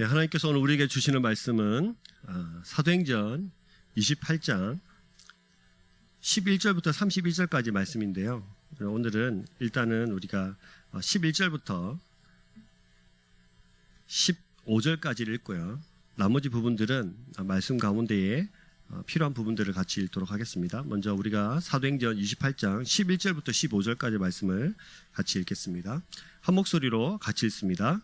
네, 하나님께서 오늘 우리에게 주시는 말씀은 사도행전 28장 11절부터 31절까지 말씀인데요. 오늘은 일단은 우리가 11절부터 15절까지를 읽고요. 나머지 부분들은 말씀 가운데에 필요한 부분들을 같이 읽도록 하겠습니다. 먼저 우리가 사도행전 28장 11절부터 15절까지 말씀을 같이 읽겠습니다. 한 목소리로 같이 읽습니다.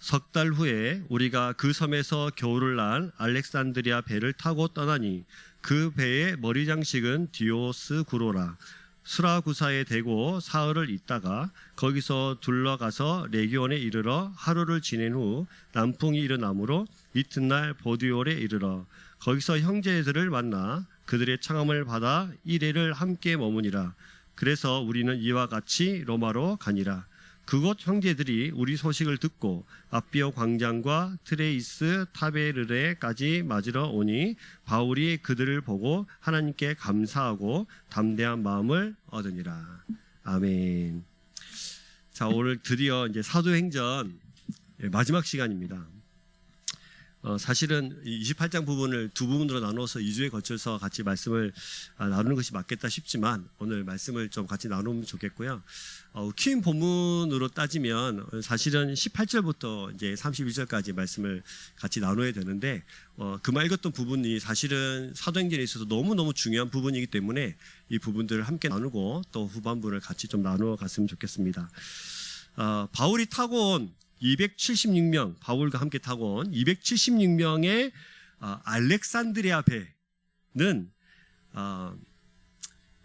석 달 후에 우리가 그 섬에서 겨울을 난 알렉산드리아 배를 타고 떠나니 그 배의 머리 장식은 디오스 구로라. 수라구사에 대고 사흘을 있다가 거기서 둘러가서 레기온에 이르러 하루를 지낸 후 남풍이 일어나므로 이튿날 보디올에 이르러 거기서 형제들을 만나 그들의 청함을 받아 이레를 함께 머무니라. 그래서 우리는 이와 같이 로마로 가니라. 그곳 형제들이 우리 소식을 듣고 아비오 광장과 트레이스 타베르레까지 맞으러 오니 바울이 그들을 보고 하나님께 감사하고 담대한 마음을 얻으니라. 아멘. 자, 오늘 드디어 이제 사도행전 마지막 시간입니다. 사실은 이 28장 부분을 두 부분으로 나눠서 2주에 걸쳐서 같이 말씀을 나누는 것이 맞겠다 싶지만 오늘 말씀을 좀 같이 나누면 좋겠고요. 긴 본문으로 따지면 사실은 18절부터 이제 31절까지 말씀을 같이 나눠야 되는데 그만 읽었던 부분이 사실은 사도행전에 있어서 너무너무 중요한 부분이기 때문에 이 부분들을 함께 나누고 또 후반부를 같이 좀 나누어 갔으면 좋겠습니다. 바울이 타고 온 276명, 바울과 함께 타고 온 276명의 알렉산드리아 배는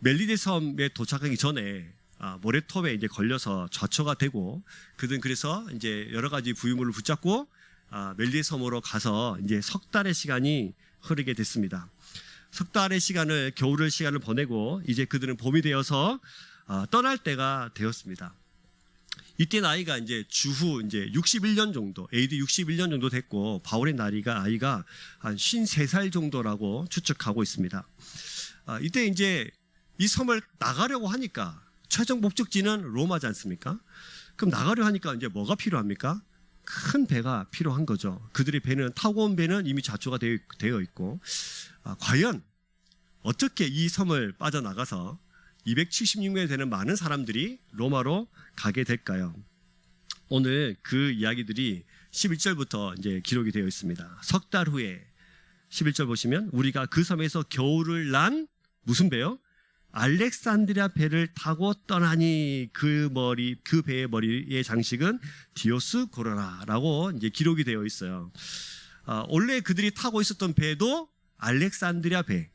멜리데 섬에 도착하기 전에 모래톱에 이제 걸려서 좌초가 되고 그들은 그래서 이제 여러 가지 부유물을 붙잡고 멜리데 섬으로 가서 이제 석 달의 시간이 흐르게 됐습니다. 석 달의 시간을 겨울의 시간을 보내고 이제 그들은 봄이 되어서 떠날 때가 되었습니다. 이때 나이가 이제 주후 이제 61년 정도, AD 61년 정도 됐고 바울의 나이가 한 53살 정도라고 추측하고 있습니다. 이때 이제 이 섬을 나가려고 하니까 최종 목적지는 로마지 않습니까? 그럼 나가려 하니까 이제 뭐가 필요합니까? 큰 배가 필요한 거죠. 그들의 배는 타고 온 배는 이미 좌초가 되어 있고 과연 어떻게 이 섬을 빠져나가서 276명이 되는 많은 사람들이 로마로 가게 될까요? 오늘 그 이야기들이 11절부터 이제 기록이 되어 있습니다. 석 달 후에 11절 보시면 우리가 그 섬에서 겨울을 난 무슨 배요? 알렉산드리아 배를 타고 떠나니 그 배의 머리의 장식은 디오스 고로라라고 이제 기록이 되어 있어요. 원래 그들이 타고 있었던 배도 알렉산드리아 배,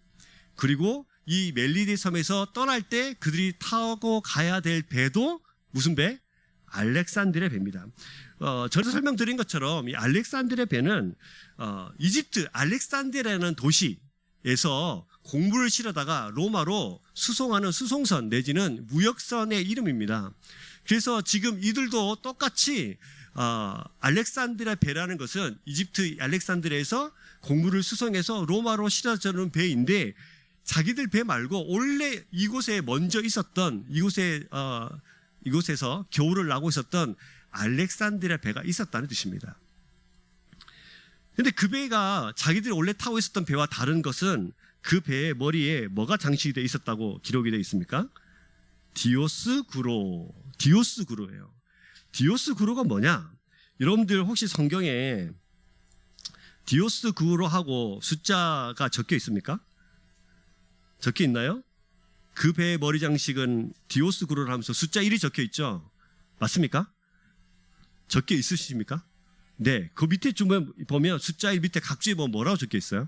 그리고 이 멜리데 섬에서 떠날 때 그들이 타고 가야 될 배도 무슨 배? 알렉산드리아 배입니다. 전에 설명드린 것처럼 이 알렉산드리아 배는 이집트 알렉산드리아라는 도시에서 공물을 실어다가 로마로 수송하는 수송선 내지는 무역선의 이름입니다. 그래서 지금 이들도 똑같이 알렉산드리아 배라는 것은 이집트 알렉산드리아에서 공물을 수송해서 로마로 실어주는 배인데 자기들 배 말고 원래 이곳에 먼저 있었던 이곳에서 겨울을 나고 있었던 알렉산드리아 배가 있었다는 뜻입니다. 그런데 그 배가 자기들이 원래 타고 있었던 배와 다른 것은 그 배의 머리에 뭐가 장식이 되어 있었다고 기록이 되어 있습니까? 디오스 구로예요. 디오스 구로가 뭐냐? 여러분들 혹시 성경에 디오스 구로하고 숫자가 적혀 있습니까? 적혀 있나요? 그 배의 머리 장식은 디오스 구로를 하면서 숫자 1이 적혀 있죠? 맞습니까? 적혀 있으십니까? 네. 그 밑에 보면 숫자 1 밑에 각주에 뭐라고 적혀 있어요?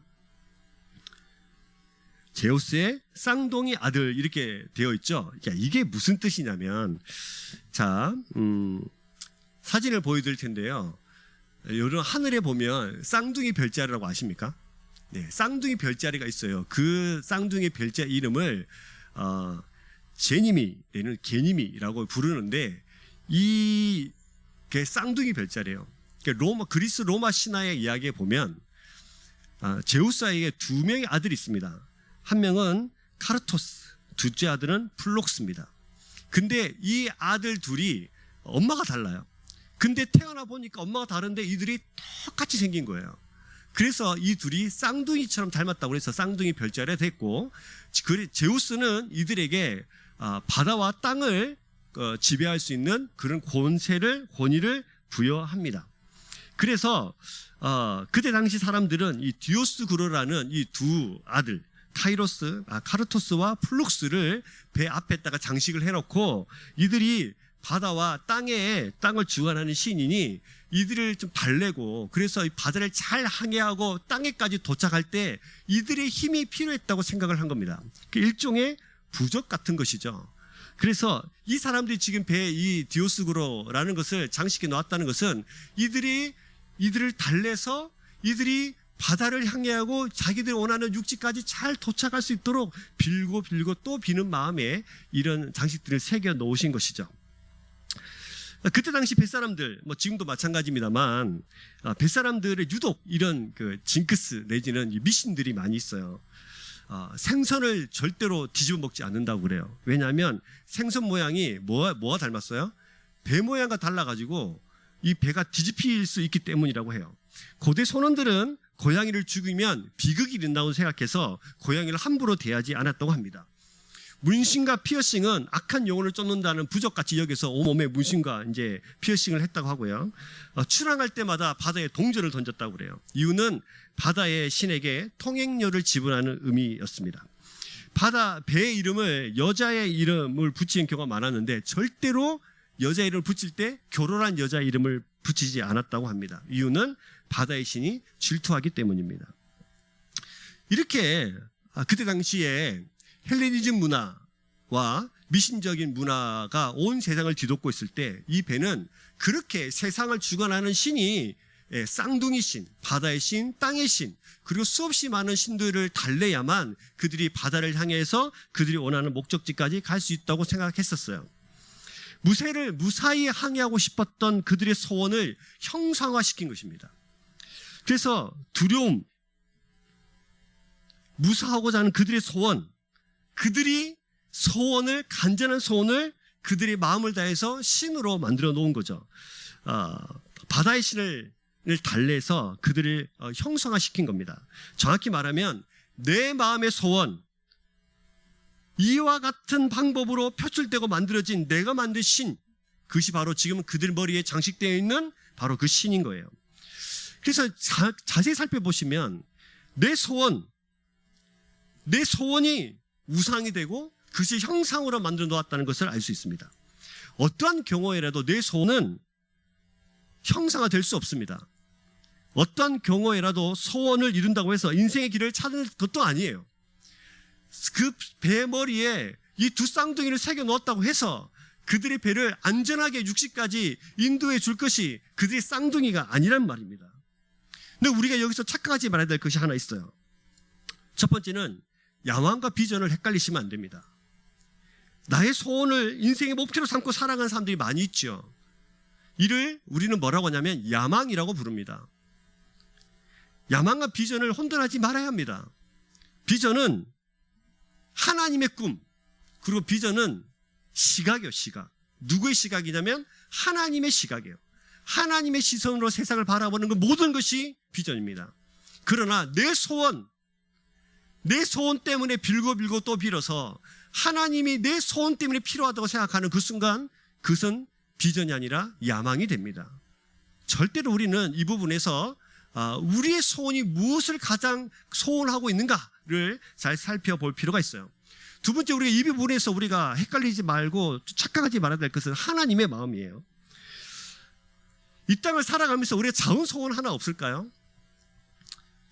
제우스의 쌍둥이 아들 이렇게 되어 있죠? 이게 무슨 뜻이냐면 자, 사진을 보여드릴 텐데요. 여러분 하늘에 보면 쌍둥이 별자리라고 아십니까? 네, 쌍둥이 별자리가 있어요. 그 쌍둥이 별자 이름을 제니미 내는 게니미라고 부르는데 이게 쌍둥이 별자리예요. 그러니까 그리스 로마 신화의 이야기에 보면 제우스에게 두 명의 아들이 있습니다. 한 명은 카르토스, 둘째 아들은 플록스입니다. 근데 이 아들 둘이 엄마가 달라요. 근데 태어나 보니까 엄마가 다른데 이들이 똑같이 생긴 거예요. 그래서 이 둘이 쌍둥이처럼 닮았다고 해서 쌍둥이 별자리가 됐고, 제우스는 이들에게 바다와 땅을 지배할 수 있는 그런 권위를 부여합니다. 그래서 그때 당시 사람들은 이 디오스구로라는 이 두 아들 카르토스와 플룩스를 배 앞에다가 장식을 해놓고, 이들이 바다와 땅을 주관하는 신이니 이들을 좀 달래고, 그래서 이 바다를 잘 항해하고 땅에까지 도착할 때 이들의 힘이 필요했다고 생각을 한 겁니다. 일종의 부적 같은 것이죠. 그래서 이 사람들이 지금 배에 이 디오스구로라는 것을 장식해 놓았다는 것은 이들을 달래서 이들이 바다를 항해하고 자기들 원하는 육지까지 잘 도착할 수 있도록 빌고 또 비는 마음에 이런 장식들을 새겨 놓으신 것이죠. 그때 당시 뱃사람들, 지금도 마찬가지입니다만, 뱃사람들의 유독 이런 징크스 내지는 미신들이 많이 있어요. 생선을 절대로 뒤집어 먹지 않는다고 그래요. 왜냐하면 생선 모양이 뭐와 닮았어요? 배 모양과 달라가지고 이 배가 뒤집힐 수 있기 때문이라고 해요. 고대 선원들은 고양이를 죽이면 비극이 일어난다고 생각해서 고양이를 함부로 대하지 않았다고 합니다. 문신과 피어싱은 악한 영혼을 쫓는다는 부적같이 여겨서 온몸에 문신과 이제 피어싱을 했다고 하고요. 출항할 때마다 바다에 동전을 던졌다고 그래요. 이유는 바다의 신에게 통행료를 지불하는 의미였습니다. 배의 이름을 여자의 이름을 붙이는 경우가 많았는데 절대로 여자 이름을 붙일 때 결혼한 여자 이름을 붙이지 않았다고 합니다. 이유는 바다의 신이 질투하기 때문입니다. 이렇게 그때 당시에 헬레니즘 문화와 미신적인 문화가 온 세상을 뒤덮고 있을 때 이 배는 그렇게 세상을 주관하는 신이 쌍둥이 신, 바다의 신, 땅의 신, 그리고 수없이 많은 신들을 달래야만 그들이 바다를 향해서 그들이 원하는 목적지까지 갈 수 있다고 생각했었어요. 무사히 항해하고 싶었던 그들의 소원을 형상화시킨 것입니다. 그래서 두려움, 무사하고자 하는 그들의 소원, 그들이 간절한 소원을 그들의 마음을 다해서 신으로 만들어 놓은 거죠. 바다의 신을 달래서 그들을 형상화시킨 겁니다. 정확히 말하면 내 마음의 소원, 이와 같은 방법으로 표출되고 만들어진 내가 만든 신, 그것이 바로 지금 그들 머리에 장식되어 있는 바로 그 신인 거예요. 그래서 자세히 살펴보시면 내 소원이 우상이 되고 그것이 형상으로 만들어 놓았다는 것을 알 수 있습니다. 어떠한 경우에라도 내 소원은 형상화될 수 없습니다. 어떠한 경우에라도 소원을 이룬다고 해서 인생의 길을 찾는 것도 아니에요. 그 배 머리에 이 두 쌍둥이를 새겨 놓았다고 해서 그들의 배를 안전하게 육지까지 인도해 줄 것이 그들의 쌍둥이가 아니란 말입니다. 근데 우리가 여기서 착각하지 말아야 될 것이 하나 있어요. 첫 번째는 야망과 비전을 헷갈리시면 안 됩니다. 나의 소원을 인생의 목표로 삼고 살아가는 사람들이 많이 있죠. 이를 우리는 뭐라고 하냐면 야망이라고 부릅니다. 야망과 비전을 혼돈하지 말아야 합니다. 비전은 하나님의 꿈, 그리고 비전은 시각이에요. 시각. 누구의 시각이냐면 하나님의 시각이에요. 하나님의 시선으로 세상을 바라보는 그 모든 것이 비전입니다. 그러나 내 소원 때문에 빌고 또 빌어서 하나님이 내 소원 때문에 필요하다고 생각하는 그 순간 그것은 비전이 아니라 야망이 됩니다. 절대로 우리는 이 부분에서 우리의 소원이 무엇을 가장 소원하고 있는가를 잘 살펴볼 필요가 있어요. 두 번째, 우리가 이 부분에서 우리가 헷갈리지 말고 착각하지 말아야 될 것은 하나님의 마음이에요. 이 땅을 살아가면서 우리가 작은 소원 하나 없을까요?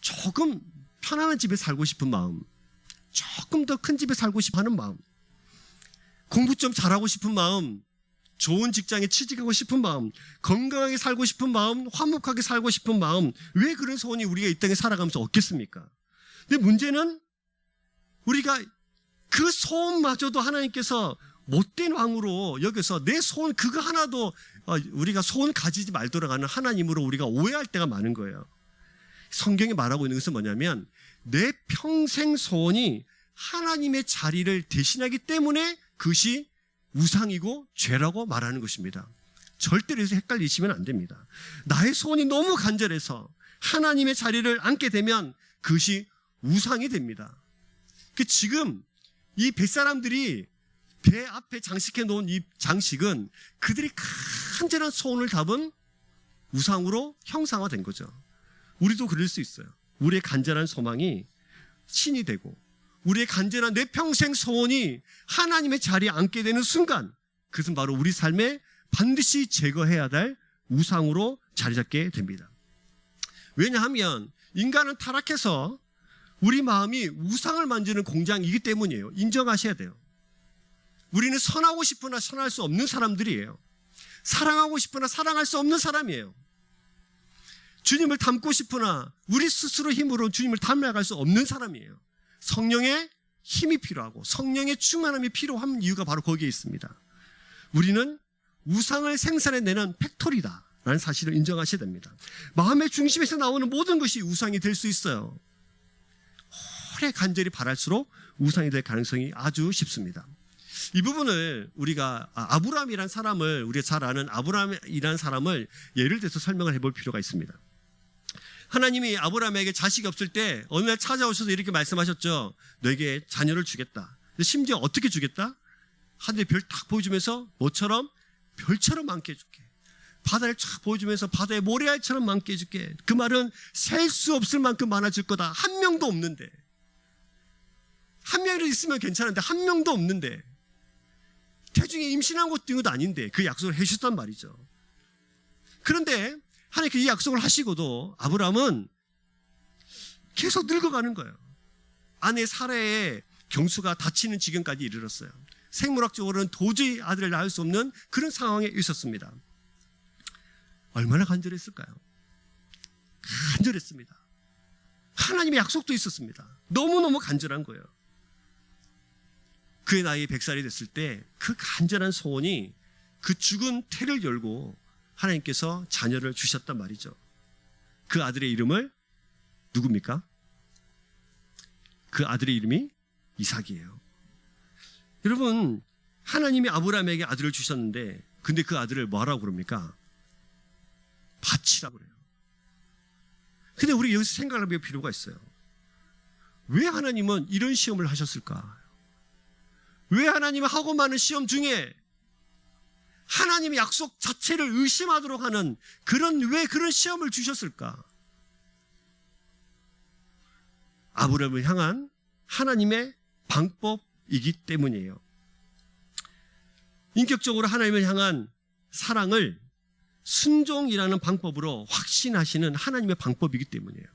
조금 편안한 집에 살고 싶은 마음, 조금 더 큰 집에 살고 싶어 하는 마음, 공부 좀 잘하고 싶은 마음, 좋은 직장에 취직하고 싶은 마음, 건강하게 살고 싶은 마음, 화목하게 살고 싶은 마음, 왜 그런 소원이 우리가 이 땅에 살아가면서 없겠습니까? 근데 문제는 우리가 그 소원마저도 하나님께서 못된 왕으로 여겨서 내 소원 그거 하나도 우리가 소원 가지지 말도록 하는 하나님으로 우리가 오해할 때가 많은 거예요. 성경이 말하고 있는 것은 뭐냐면 내 평생 소원이 하나님의 자리를 대신하기 때문에 그것이 우상이고 죄라고 말하는 것입니다. 절대로 해서 헷갈리시면 안 됩니다. 나의 소원이 너무 간절해서 하나님의 자리를 앉게 되면 그것이 우상이 됩니다. 지금 이 뱃사람들이 배 앞에 장식해 놓은 이 장식은 그들이 간절한 소원을 담은 우상으로 형상화된 거죠. 우리도 그럴 수 있어요. 우리의 간절한 소망이 신이 되고 우리의 간절한 내 평생 소원이 하나님의 자리에 앉게 되는 순간, 그것은 바로 우리 삶에 반드시 제거해야 될 우상으로 자리 잡게 됩니다. 왜냐하면 인간은 타락해서 우리 마음이 우상을 만드는 공장이기 때문이에요. 인정하셔야 돼요. 우리는 선하고 싶으나 선할 수 없는 사람들이에요. 사랑하고 싶으나 사랑할 수 없는 사람이에요. 주님을 닮고 싶으나 우리 스스로 힘으로 주님을 닮아갈 수 없는 사람이에요. 성령의 힘이 필요하고 성령의 충만함이 필요한 이유가 바로 거기에 있습니다. 우리는 우상을 생산해내는 팩토리다 라는 사실을 인정하셔야 됩니다. 마음의 중심에서 나오는 모든 것이 우상이 될 수 있어요. 오래 간절히 바랄수록 우상이 될 가능성이 아주 쉽습니다. 이 부분을 우리가 아브라함이라는 사람을, 우리가 잘 아는 아브라함이라는 사람을 예를 들어서 설명을 해볼 필요가 있습니다. 하나님이 아브라함에게 자식이 없을 때 어느 날 찾아오셔서 이렇게 말씀하셨죠. 너에게 자녀를 주겠다. 심지어 어떻게 주겠다? 하늘의 별 딱 보여주면서 너처럼 별처럼 많게 해줄게. 바다를 쫙 보여주면서 바다의 모래알처럼 많게 해줄게. 그 말은 셀 수 없을 만큼 많아질 거다. 한 명도 없는데. 한 명이라도 있으면 괜찮은데 한 명도 없는데. 태중에 임신한 것도 아닌데 그 약속을 해주셨단 말이죠. 그런데 하나님께 이 약속을 하시고도 아브라함은 계속 늙어가는 거예요. 아내 사라의 경수가 다치는 지경까지 이르렀어요. 생물학적으로는 도저히 아들을 낳을 수 없는 그런 상황에 있었습니다. 얼마나 간절했을까요? 간절했습니다. 하나님의 약속도 있었습니다. 너무너무 간절한 거예요. 그의 나이 100살이 됐을 때 그 간절한 소원이 그 죽은 태를 열고 하나님께서 자녀를 주셨단 말이죠. 그 아들의 이름을 누굽니까? 그 아들의 이름이 이삭이에요. 여러분, 하나님이 아브라함에게 아들을 주셨는데 근데 그 아들을 뭐라고 그럽니까? 바치라고 그래요. 근데 우리 여기서 생각을 해볼 필요가 있어요. 왜 하나님은 이런 시험을 하셨을까? 왜 하나님은 하고 많은 시험 중에 하나님의 약속 자체를 의심하도록 하는 왜 그런 시험을 주셨을까? 아브라함을 향한 하나님의 방법이기 때문이에요. 인격적으로 하나님을 향한 사랑을 순종이라는 방법으로 확신하시는 하나님의 방법이기 때문이에요.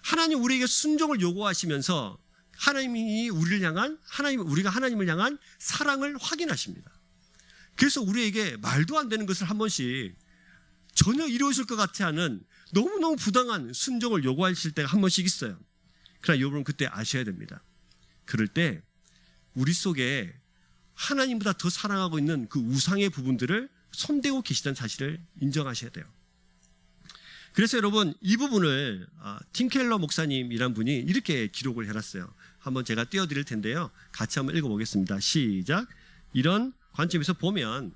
하나님 우리에게 순종을 요구하시면서 하나님이 우리가 하나님을 향한 사랑을 확인하십니다. 그래서 우리에게 말도 안 되는 것을 한 번씩 전혀 이루어질 것 같지 않은 너무너무 부당한 순종을 요구하실 때가 한 번씩 있어요. 그러나 여러분 그때 아셔야 됩니다. 그럴 때 우리 속에 하나님보다 더 사랑하고 있는 그 우상의 부분들을 손대고 계시다는 사실을 인정하셔야 돼요. 그래서 여러분 이 부분을 팀 켈러 목사님이란 분이 이렇게 기록을 해놨어요. 한번 제가 띄워드릴 텐데요. 같이 한번 읽어보겠습니다. 시작. 이런 관점에서 보면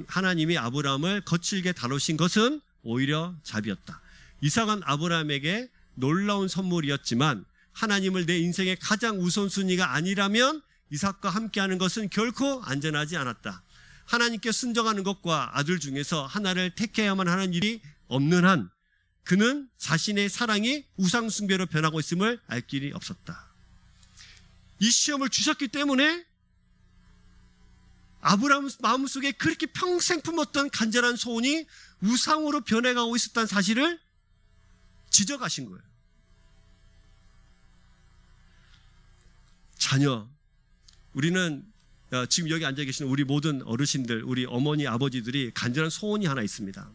하나님이 아브라함을 거칠게 다루신 것은 오히려 자비였다. 이삭은 아브라함에게 놀라운 선물이었지만 하나님을 내 인생의 가장 우선순위가 아니라면 이삭과 함께하는 것은 결코 안전하지 않았다. 하나님께 순종하는 것과 아들 중에서 하나를 택해야만 하는 일이 없는 한 그는 자신의 사랑이 우상숭배로 변하고 있음을 알 길이 없었다. 이 시험을 주셨기 때문에 아브라함 마음속에 그렇게 평생 품었던 간절한 소원이 우상으로 변해가고 있었다는 사실을 지적하신 거예요. 자녀, 우리는 지금 여기 앉아 계시는 우리 모든 어르신들, 우리 어머니, 아버지들이 간절한 소원이 하나 있습니다.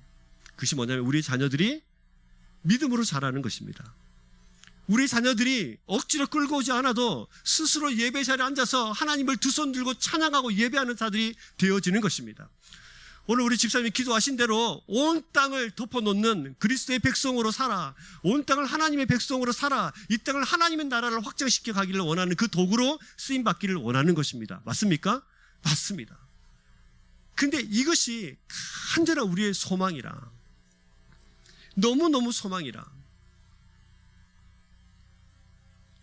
그것이 뭐냐면 우리 자녀들이 믿음으로 자라는 것입니다. 우리 자녀들이 억지로 끌고 오지 않아도 스스로 예배 자리에 앉아서 하나님을 두 손 들고 찬양하고 예배하는 자들이 되어지는 것입니다. 오늘 우리 집사님이 기도하신 대로 온 땅을 덮어놓는 그리스도의 백성으로 살아, 온 땅을 하나님의 백성으로 살아, 이 땅을 하나님의 나라를 확장시켜 가기를 원하는 그 도구로 쓰임받기를 원하는 것입니다. 맞습니까? 맞습니다. 근데 이것이 간절한 우리의 소망이라, 너무너무 소망이라,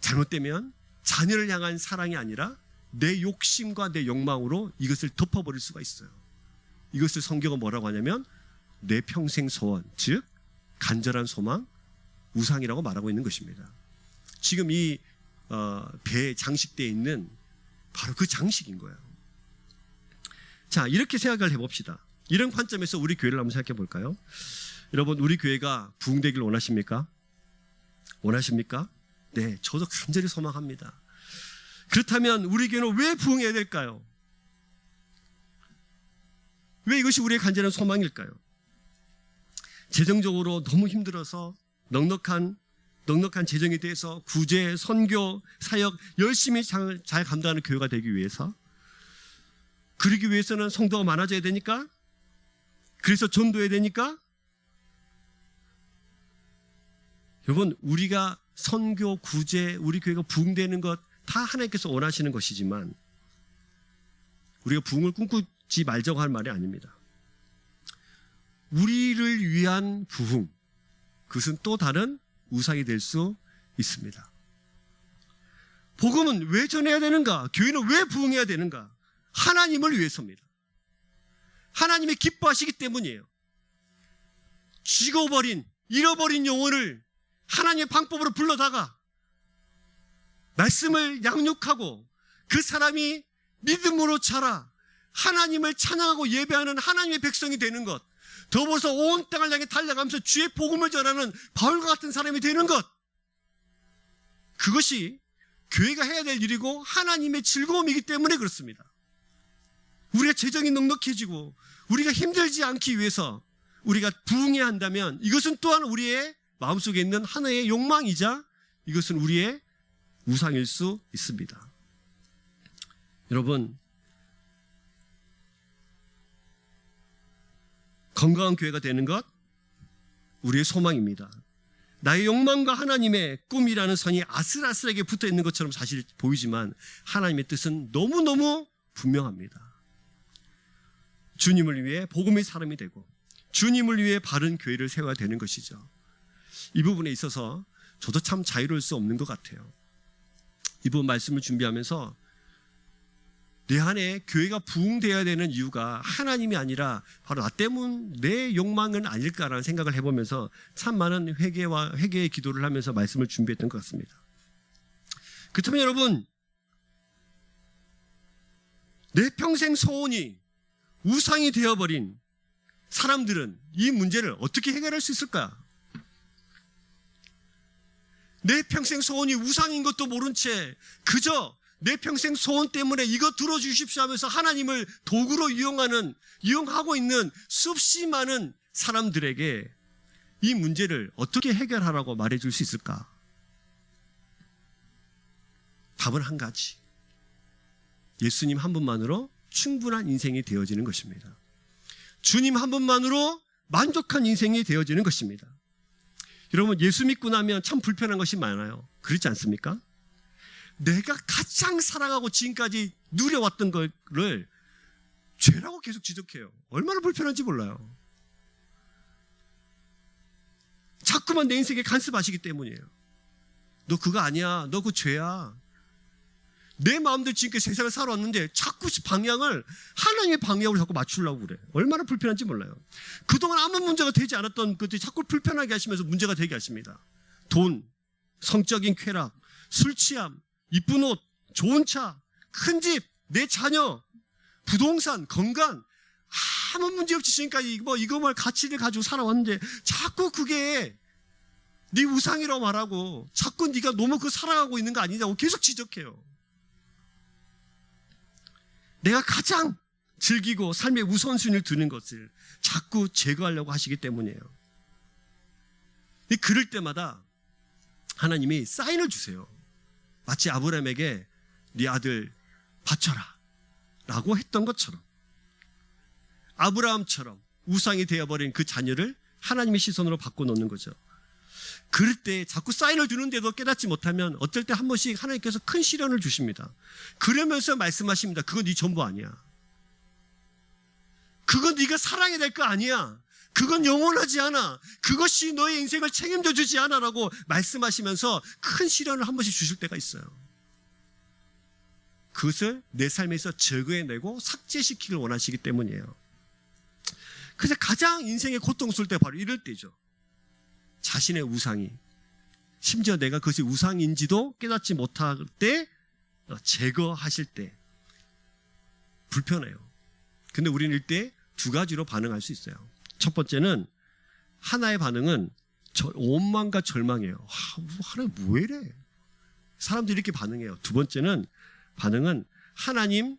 잘못되면 자녀를 향한 사랑이 아니라 내 욕심과 내 욕망으로 이것을 덮어버릴 수가 있어요. 이것을 성경은 뭐라고 하냐면 내 평생 소원, 즉 간절한 소망, 우상이라고 말하고 있는 것입니다. 지금 이 배에 장식되어 있는 바로 그 장식인 거예요. 자, 이렇게 생각을 해봅시다. 이런 관점에서 우리 교회를 한번 생각해 볼까요? 여러분, 우리 교회가 부흥되길 원하십니까? 원하십니까? 네, 저도 간절히 소망합니다. 그렇다면 우리 교회는 왜 부흥해야 될까요? 왜 이것이 우리의 간절한 소망일까요? 재정적으로 너무 힘들어서 넉넉한 재정에 대해서 구제, 선교, 사역 열심히 잘 감당하는 교회가 되기 위해서, 그러기 위해서는 성도가 많아져야 되니까, 그래서 전도해야 되니까. 여러분, 우리가 선교, 구제, 우리 교회가 부흥되는 것 다 하나님께서 원하시는 것이지만 우리가 부흥을 꿈꾸지 말자고 할 말이 아닙니다. 우리를 위한 부흥, 그것은 또 다른 우상이 될 수 있습니다. 복음은 왜 전해야 되는가? 교회는 왜 부흥해야 되는가? 하나님을 위해서입니다. 하나님이 기뻐하시기 때문이에요. 죽어버린, 잃어버린 영혼을 하나님의 방법으로 불러다가 말씀을 양육하고 그 사람이 믿음으로 자라 하나님을 찬양하고 예배하는 하나님의 백성이 되는 것, 더불어서 온 땅을 향해 달려가면서 주의 복음을 전하는 바울과 같은 사람이 되는 것, 그것이 교회가 해야 될 일이고 하나님의 즐거움이기 때문에 그렇습니다. 우리가 재정이 넉넉해지고 우리가 힘들지 않기 위해서 우리가 부흥해야 한다면 이것은 또한 우리의 마음속에 있는 하나의 욕망이자 이것은 우리의 우상일 수 있습니다. 여러분, 건강한 교회가 되는 것 우리의 소망입니다. 나의 욕망과 하나님의 꿈이라는 선이 아슬아슬하게 붙어 있는 것처럼 사실 보이지만 하나님의 뜻은 너무너무 분명합니다. 주님을 위해 복음의 사람이 되고 주님을 위해 바른 교회를 세워야 되는 것이죠. 이 부분에 있어서 저도 참 자유로울 수 없는 것 같아요. 이 부분 말씀을 준비하면서 내 안에 교회가 부흥되어야 되는 이유가 하나님이 아니라 바로 나 때문, 내 욕망은 아닐까라는 생각을 해보면서 참 많은 회개의 기도를 하면서 말씀을 준비했던 것 같습니다. 그렇다면 여러분, 내 평생 소원이 우상이 되어버린 사람들은 이 문제를 어떻게 해결할 수 있을까? 내 평생 소원이 우상인 것도 모른 채 그저 내 평생 소원 때문에 이거 들어주십시오 하면서 하나님을 도구로 이용하고 있는 수없이 많은 사람들에게 이 문제를 어떻게 해결하라고 말해줄 수 있을까? 답은 한 가지. 예수님 한 분만으로 충분한 인생이 되어지는 것입니다. 주님 한 분만으로 만족한 인생이 되어지는 것입니다. 여러분, 예수 믿고 나면 참 불편한 것이 많아요. 그렇지 않습니까? 내가 가장 사랑하고 지금까지 누려왔던 것을 죄라고 계속 지적해요. 얼마나 불편한지 몰라요. 자꾸만 내 인생에 간섭하시기 때문이에요. 너 그거 아니야. 너 그거 죄야. 내 마음대로 지금까지 세상을 살아왔는데 자꾸 방향을 하나님의 방향으로 자꾸 맞추려고 그래. 얼마나 불편한지 몰라요. 그동안 아무 문제가 되지 않았던 것들이 자꾸 불편하게 하시면서 문제가 되게 하십니다. 돈, 성적인 쾌락, 술 취함, 이쁜 옷, 좋은 차, 큰 집, 내 자녀, 부동산, 건강, 아무 문제 없이 지금까지 이거만 가치를 가지고 살아왔는데 자꾸 그게 네 우상이라고 말하고 자꾸 네가 너무 그거 살아가고 있는 거 아니냐고 계속 지적해요. 내가 가장 즐기고 삶의 우선순위를 두는 것을 자꾸 제거하려고 하시기 때문이에요. 그럴 때마다 하나님이 사인을 주세요. 마치 아브라함에게 네 아들 바쳐라 라고 했던 것처럼 아브라함처럼 우상이 되어버린 그 자녀를 하나님의 시선으로 바꿔놓는 거죠. 그럴 때 자꾸 사인을 주는데도 깨닫지 못하면 어떨 때 한 번씩 하나님께서 큰 시련을 주십니다. 그러면서 말씀하십니다. 그건 네 전부 아니야. 그건 네가 사랑해야 될 거 아니야. 그건 영원하지 않아. 그것이 너의 인생을 책임져 주지 않아 라고 말씀하시면서 큰 시련을 한 번씩 주실 때가 있어요. 그것을 내 삶에서 제거해내고 삭제시키길 원하시기 때문이에요. 그래서 가장 인생의 고통스러울 때 바로 이럴 때죠. 자신의 우상이, 심지어 내가 그것이 우상인지도 깨닫지 못할 때, 제거하실 때 불편해요. 근데 우리는 이때 두 가지로 반응할 수 있어요. 첫 번째는, 하나의 반응은 원망과 절망이에요. 하나님 왜 이래? 사람들이 이렇게 반응해요. 두 번째는 반응은 하나님,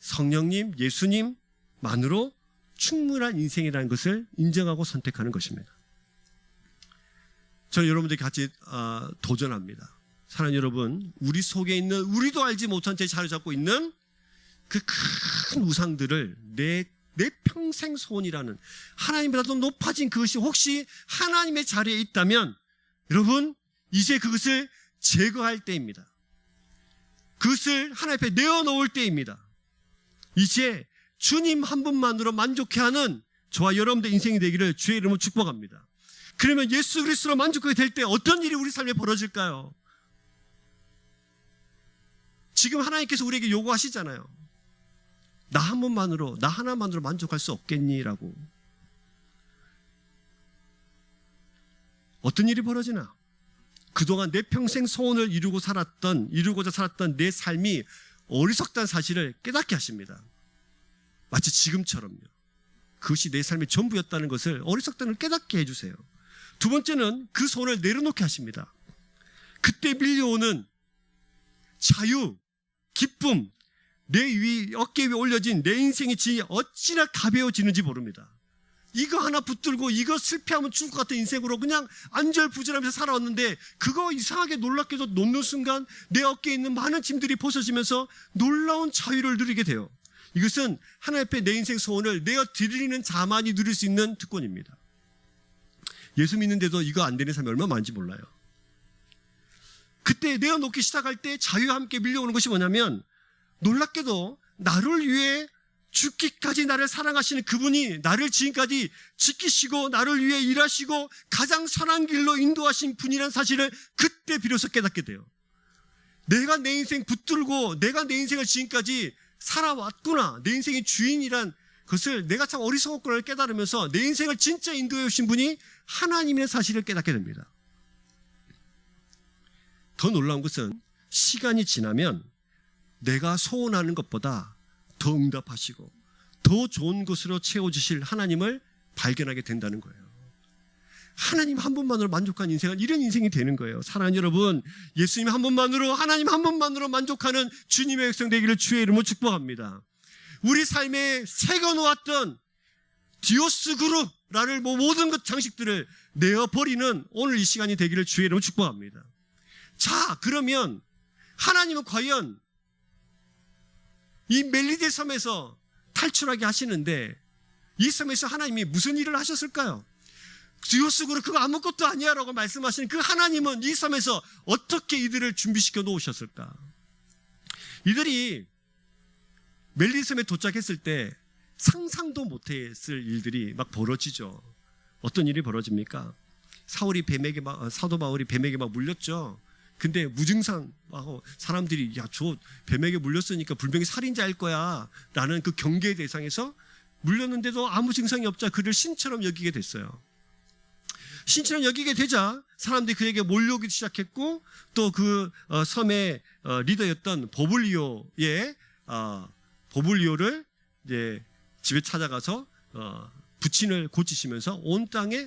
성령님, 예수님만으로 충분한 인생이라는 것을 인정하고 선택하는 것입니다. 저는 여러분들이 같이 도전합니다. 사랑하는 여러분, 우리 속에 있는, 우리도 알지 못한 채 자리 잡고 있는 그 큰 우상들을 내 평생 소원이라는, 하나님보다도 높아진 그것이 혹시 하나님의 자리에 있다면 여러분, 이제 그것을 제거할 때입니다. 그것을 하나님 앞에 내어놓을 때입니다. 이제 주님 한 분만으로 만족해하는 저와 여러분들 인생이 되기를 주의 이름으로 축복합니다. 그러면 예수 그리스도로 만족하게 될 때 어떤 일이 우리 삶에 벌어질까요? 지금 하나님께서 우리에게 요구하시잖아요. 나 한 분만으로, 나 하나만으로 만족할 수 없겠니? 라고. 어떤 일이 벌어지나? 그동안 내 평생 소원을 이루고자 살았던 내 삶이 어리석다는 사실을 깨닫게 하십니다. 마치 지금처럼요. 그것이 내 삶의 전부였다는 것을, 어리석다는 걸 깨닫게 해주세요. 두 번째는 그 소원을 내려놓게 하십니다. 그때 밀려오는 자유, 기쁨, 내 어깨 위에 올려진 내 인생의 짐이 어찌나 가벼워지는지 모릅니다. 이거 하나 붙들고 이거 실패하면 죽을 것 같은 인생으로 그냥 안절부절하면서 살아왔는데, 그거 이상하게 놀랍게도 놓는 순간 내 어깨에 있는 많은 짐들이 벗어지면서 놀라운 자유를 누리게 돼요. 이것은 하나님 앞에 내 인생 소원을 내어드리는 자만이 누릴 수 있는 특권입니다. 예수 믿는데도 이거 안 되는 사람이 얼마나 많은지 몰라요. 그때 내어놓기 시작할 때 자유와 함께 밀려오는 것이 뭐냐면, 놀랍게도 나를 위해 죽기까지 나를 사랑하시는 그분이 나를 지금까지 지키시고 나를 위해 일하시고 가장 선한 길로 인도하신 분이라는 사실을 그때 비로소 깨닫게 돼요. 내가 내 인생 붙들고 내가 내 인생을 지금까지 살아왔구나, 내 인생의 주인이란 것을 내가 참 어리석었구나를 깨달으면서 내 인생을 진짜 인도해 오신 분이 하나님의 사실을 깨닫게 됩니다. 더 놀라운 것은 시간이 지나면 내가 소원하는 것보다 더 응답하시고 더 좋은 것으로 채워주실 하나님을 발견하게 된다는 거예요. 하나님 한 분만으로 만족한 인생은 이런 인생이 되는 거예요. 사랑하는 여러분, 예수님 한 분만으로, 하나님 한 분만으로 만족하는 주님의 백성 되기를 주의 이름으로 축복합니다. 우리 삶에 새겨놓았던 디오스 그룹라는 모든 것 장식들을 내어버리는 오늘 이 시간이 되기를 주의 이름으로 축복합니다. 자, 그러면 하나님은 과연 이 멜리데 섬에서 탈출하게 하시는데, 이 섬에서 하나님이 무슨 일을 하셨을까요? 디오스 그룹 그거 아무것도 아니야 라고 말씀하시는 그 하나님은 이 섬에서 어떻게 이들을 준비시켜 놓으셨을까? 이들이 멜리데 섬에 도착했을 때 상상도 못했을 일들이 막 벌어지죠. 어떤 일이 벌어집니까? 사도 바울이 뱀에게 막 물렸죠. 근데 무증상하고 사람들이 저 뱀에게 물렸으니까 분명히 살인자일 거야 라는 그 경계의 대상에서 물렸는데도 아무 증상이 없자 그를 신처럼 여기게 됐어요. 신처럼 여기게 되자 사람들이 그에게 몰려오기 시작했고, 또 그 섬의 리더였던 보블리오를 이제 집에 찾아가서 부친을 고치시면서 온 땅에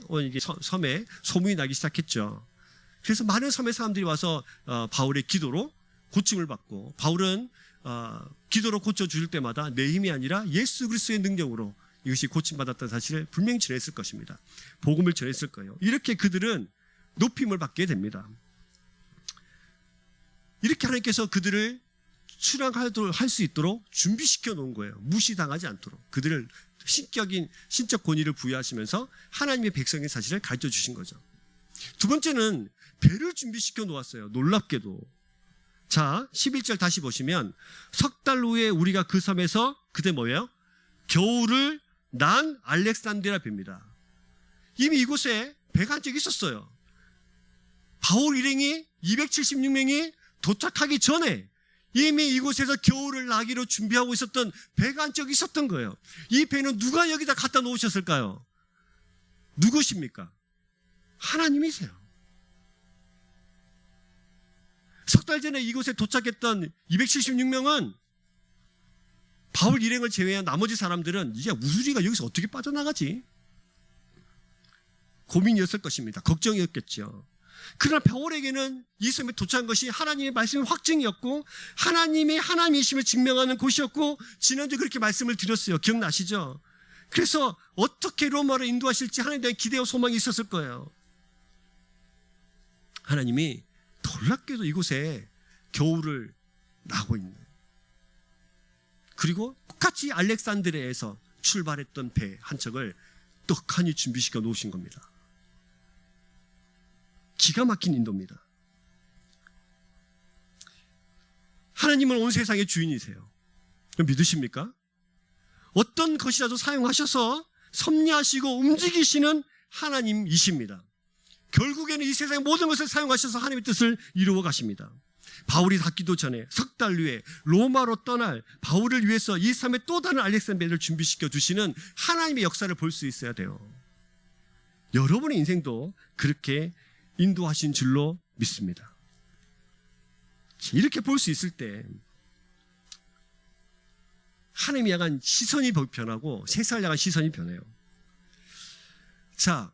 섬에 소문이 나기 시작했죠. 그래서 많은 섬의 사람들이 와서 바울의 기도로 고침을 받고, 바울은 기도로 고쳐줄 때마다 내 힘이 아니라 예수 그리스도의 능력으로 이것이 고침받았다는 사실을 분명히 전했을 것입니다. 복음을 전했을 거예요. 이렇게 그들은 높임을 받게 됩니다. 이렇게 하나님께서 그들을 출항할 수 있도록 준비시켜 놓은 거예요. 무시당하지 않도록 그들을 신적 권위를 부여하시면서 하나님의 백성의 사실을 가르쳐 주신 거죠. 두 번째는 배를 준비시켜 놓았어요. 놀랍게도. 자, 11절 다시 보시면, 석 달 후에 우리가 그 섬에서, 그때 뭐예요? 겨울을 난 알렉산드리아 배입니다. 이미 이곳에 배가 한 적이 있었어요. 바울 일행이 276명이 도착하기 전에 이미 이곳에서 겨울을 나기로 준비하고 있었던 배가 한 적이 있었던 거예요. 이 배는 누가 여기다 갖다 놓으셨을까요? 누구십니까? 하나님이세요. 석 달 전에 이곳에 도착했던 276명은 바울 일행을 제외한 나머지 사람들은 이제 우리가 여기서 어떻게 빠져나가지? 고민이었을 것입니다. 걱정이었겠죠. 그러나 바울에게는 이 섬에 도착한 것이 하나님의 말씀의 확증이었고 하나님이 하나님이심을 증명하는 곳이었고 지난주에 그렇게 말씀을 드렸어요. 기억나시죠? 그래서 어떻게 로마로 인도하실지 하나님에 대한 기대와 소망이 있었을 거예요. 하나님이 놀랍게도 이곳에 겨울을 나고 있는, 그리고 똑같이 알렉산드리아에서 출발했던 배 한 척을 떡하니 준비시켜 놓으신 겁니다. 기가 막힌 인도입니다. 하나님은 온 세상의 주인이세요. 믿으십니까? 어떤 것이라도 사용하셔서 섭리하시고 움직이시는 하나님이십니다. 결국에는 이 세상의 모든 것을 사용하셔서 하나님의 뜻을 이루어 가십니다. 바울이 닿기도 전에 석 달 후에 로마로 떠날 바울을 위해서 이 삶에 또 다른 알렉산드리아를 준비시켜 주시는 하나님의 역사를 볼 수 있어야 돼요. 여러분의 인생도 그렇게 인도하신 줄로 믿습니다. 이렇게 볼 수 있을 때 하나님이 약간 시선이 변하고 세상을 향한 시선이 변해요. 자,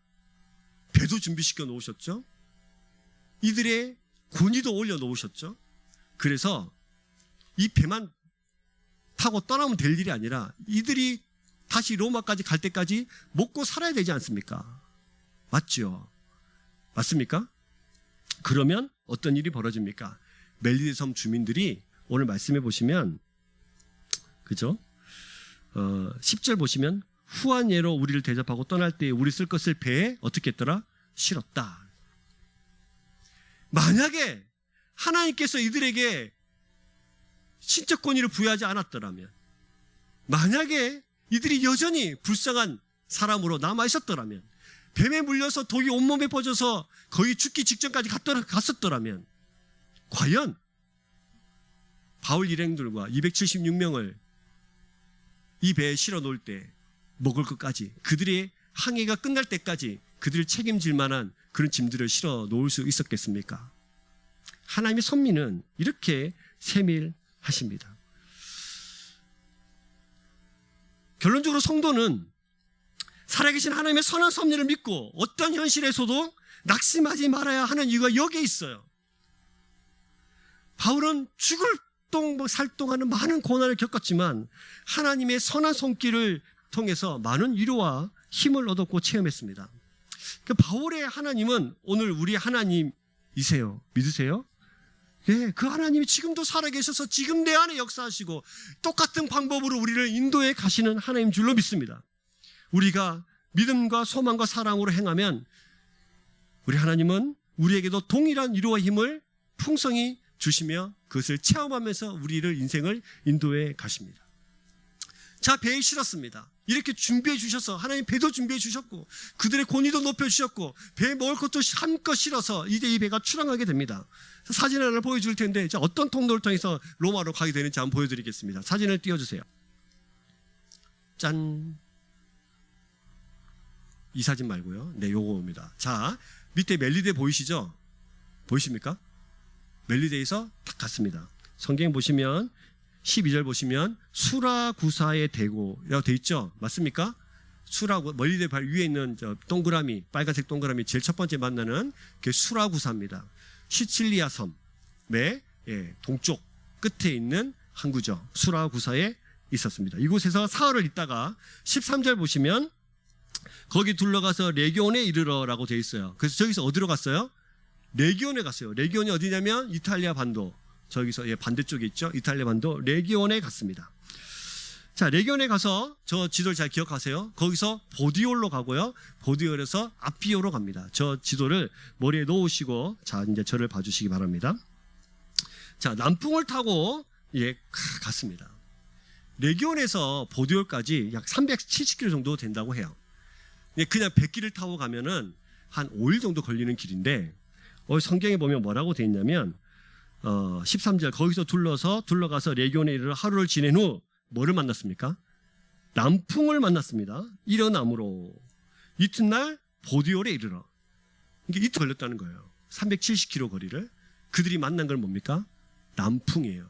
배도 준비시켜 놓으셨죠? 이들의 군의도 올려 놓으셨죠? 그래서 이 배만 타고 떠나면 될 일이 아니라 이들이 다시 로마까지 갈 때까지 먹고 살아야 되지 않습니까? 맞죠? 맞습니까? 그러면 어떤 일이 벌어집니까? 멜리데 섬 주민들이 오늘 말씀해 보시면, 그죠? 10절 보시면 후한 예로 우리를 대접하고 떠날 때 우리 쓸 것을 배에 어떻게 했더라? 실었다. 만약에 하나님께서 이들에게 신적 권위를 부여하지 않았더라면, 만약에 이들이 여전히 불쌍한 사람으로 남아 있었더라면, 뱀에 물려서 독이 온몸에 퍼져서 거의 죽기 직전까지 갔었더라면 과연 바울 일행들과 276명을 이 배에 실어 놓을 때 먹을 것까지, 그들의 항해가 끝날 때까지 그들을 책임질 만한 그런 짐들을 실어 놓을 수 있었겠습니까? 하나님의 섭리는 이렇게 세밀하십니다. 결론적으로 성도는 살아계신 하나님의 선한 섭리를 믿고 어떤 현실에서도 낙심하지 말아야 하는 이유가 여기에 있어요. 바울은 죽을 살동하는 많은 고난을 겪었지만 하나님의 선한 손길을 통해서 많은 위로와 힘을 얻었고 체험했습니다. 바울의 하나님은 오늘 우리 하나님이세요. 믿으세요? 예, 그 하나님이 지금도 살아계셔서 지금 내 안에 역사하시고 똑같은 방법으로 우리를 인도해 가시는 하나님 줄로 믿습니다. 우리가 믿음과 소망과 사랑으로 행하면 우리 하나님은 우리에게도 동일한 위로와 힘을 풍성히 주시며 그것을 체험하면서 우리를 인생을 인도해 가십니다. 자, 배에 실었습니다. 이렇게 준비해 주셔서 하나님 배도 준비해 주셨고 그들의 권위도 높여 주셨고 배에 먹을 것도 한껏 실어서 이제 이 배가 출항하게 됩니다. 사진을 하나 보여줄 텐데 자, 어떤 통로를 통해서 로마로 가게 되는지 한번 보여드리겠습니다. 사진을 띄워주세요. 짠. 이 사진 말고요. 네, 요거입니다. 자, 밑에 멜리데 보이시죠? 보이십니까? 멜리데에서 딱 갔습니다. 성경 보시면 12절 보시면 수라구사의 대고라고 돼 있죠? 맞습니까? 멜리데 발 위에 있는 저 동그라미, 빨간색 동그라미 제일 첫 번째 만나는 그게 수라구사입니다. 시칠리아 섬의 동쪽 끝에 있는 항구죠. 수라구사에 있었습니다. 이곳에서 사흘을 있다가 13절 보시면 거기 둘러가서 레기온에 이르러라고 돼 있어요. 그래서 저기서 어디로 갔어요? 레기온에 갔어요. 레기온이 어디냐면 이탈리아 반도, 저기서 반대쪽에 있죠. 이탈리아 반도 레기온에 갔습니다. 자, 레기온에 가서 저 지도를 잘 기억하세요. 거기서 보디올로 가고요. 보디올에서 아피오로 갑니다. 저 지도를 머리에 놓으시고 자, 이제 저를 봐주시기 바랍니다. 자, 남풍을 타고 갔습니다. 레기온에서 보디올까지 약 370km 정도 된다고 해요. 그냥 100길을 타고 가면은 한 5일 정도 걸리는 길인데, 성경에 보면 뭐라고 돼 있냐면 13절, 거기서 둘러가서 레기온에 이르러 하루를 지낸 후 뭐를 만났습니까? 남풍을 만났습니다. 일어남으로 이튿날 보디올에 이르러. 이게 이틀 걸렸다는 거예요. 370km 거리를. 그들이 만난 걸 뭡니까? 남풍이에요.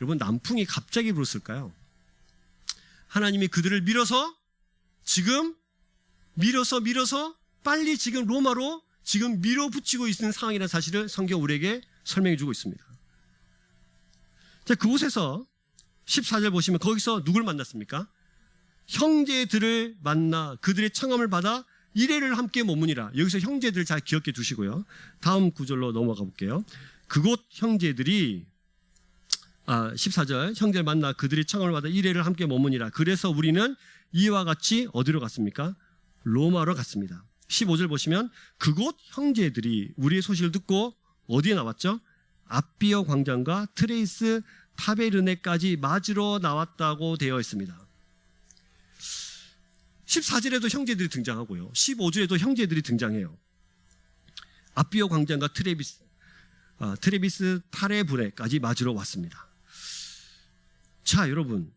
여러분, 남풍이 갑자기 불었을까요? 하나님이 그들을 밀어서 빨리 지금 로마로 지금 밀어붙이고 있는 상황이라는 사실을 성경 우리에게 설명해 주고 있습니다. 자, 그곳에서 14절 보시면 거기서 누굴 만났습니까? 형제들을 만나 그들의 청함을 받아 이레를 함께 머무니라. 여기서 형제들 잘 기억해 두시고요. 다음 구절로 넘어가 볼게요. 그곳 형제들이 14절, 형제를 만나 그들의 청함을 받아 이레를 함께 머무니라. 그래서 우리는 이와 같이 어디로 갔습니까? 로마로 갔습니다. 15절 보시면 그곳 형제들이 우리의 소식을 듣고 어디에 나왔죠? 아비어 광장과 트레이스 타베르네까지 맞으러 나왔다고 되어 있습니다. 14절에도 형제들이 등장하고요. 15절에도 형제들이 등장해요. 아비어 광장과 트레비스 타레브레까지 맞으러 왔습니다. 자, 여러분,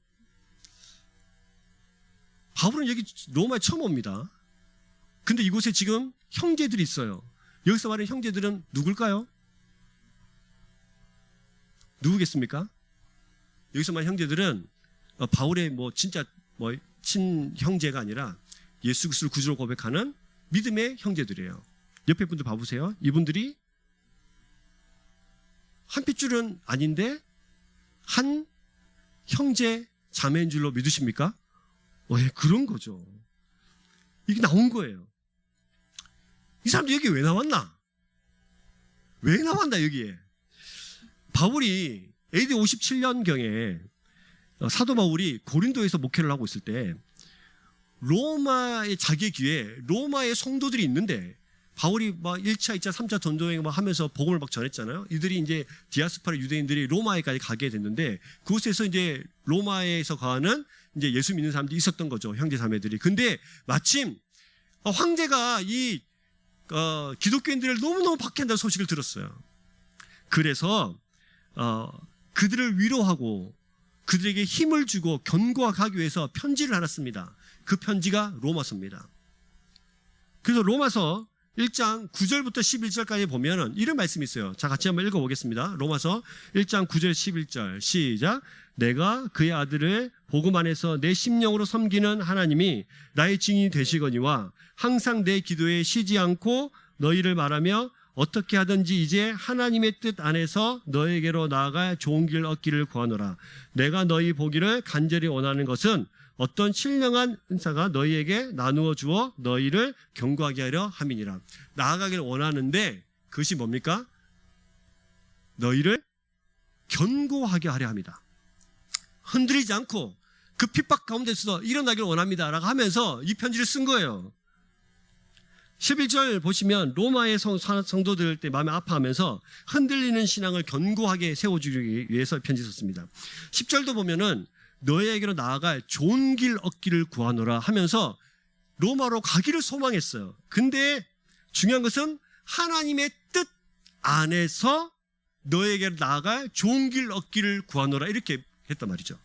바울은 여기 로마에 처음 옵니다. 근데 이곳에 지금 형제들이 있어요. 여기서 말하는 형제들은 누굴까요? 누구겠습니까? 여기서 말하는 형제들은 바울의 진짜 친형제가 아니라 예수 그리스도를 구주로 고백하는 믿음의 형제들이에요. 옆에 분들 봐보세요. 이분들이 한 핏줄은 아닌데 한 형제 자매인 줄로 믿으십니까? 왜 그런 거죠. 이게 나온 거예요. 이 사람들 여기 왜 나왔나? 왜 나왔나 여기에? 바울이 AD 57년경에 사도 바울이 고린도에서 목회를 하고 있을 때 로마의 자기의 귀에 로마의 성도들이 있는데 바울이 1차, 2차, 3차 전도행 하면서 복음을 전했잖아요. 이들이 이제 디아스포라 유대인들이 로마에까지 가게 됐는데 그곳에서 이제 로마에서 거하는 이제 예수 믿는 사람들이 있었던 거죠. 형제 자매들이. 근데 마침 황제가 이 기독교인들을 너무너무 박해한다는 소식을 들었어요. 그래서 그들을 위로하고 그들에게 힘을 주고 견고하기 위해서 편지를 하나 씁니다. 그 편지가 로마서입니다. 그래서 로마서 1장 9절부터 11절까지 보면은 이런 말씀이 있어요. 자, 같이 한번 읽어보겠습니다. 로마서 1장 9절 11절 시작. 내가 그의 아들을 복음 안에서 내 심령으로 섬기는 하나님이 나의 증인이 되시거니와 항상 내 기도에 쉬지 않고 너희를 말하며 어떻게 하든지 이제 하나님의 뜻 안에서 너에게로 나아가 좋은 길 얻기를 구하노라. 내가 너희 보기를 간절히 원하는 것은 어떤 신령한 은사가 너희에게 나누어 주어 너희를 견고하게 하려 함이니라. 나아가기를 원하는데 그것이 뭡니까? 너희를 견고하게 하려 합니다. 흔들리지 않고 그 핍박 가운데서 일어나기를 원합니다 라고 하면서 이 편지를 쓴 거예요. 11절 보시면 로마의 성도들 때 마음이 아파하면서 흔들리는 신앙을 견고하게 세워주기 위해서 편지 썼습니다. 10절도 보면은 너희에게로 나아갈 좋은 길 얻기를 구하노라 하면서 로마로 가기를 소망했어요. 근데 중요한 것은 하나님의 뜻 안에서 너희에게로 나아갈 좋은 길 얻기를 구하노라 이렇게 했단 말이죠.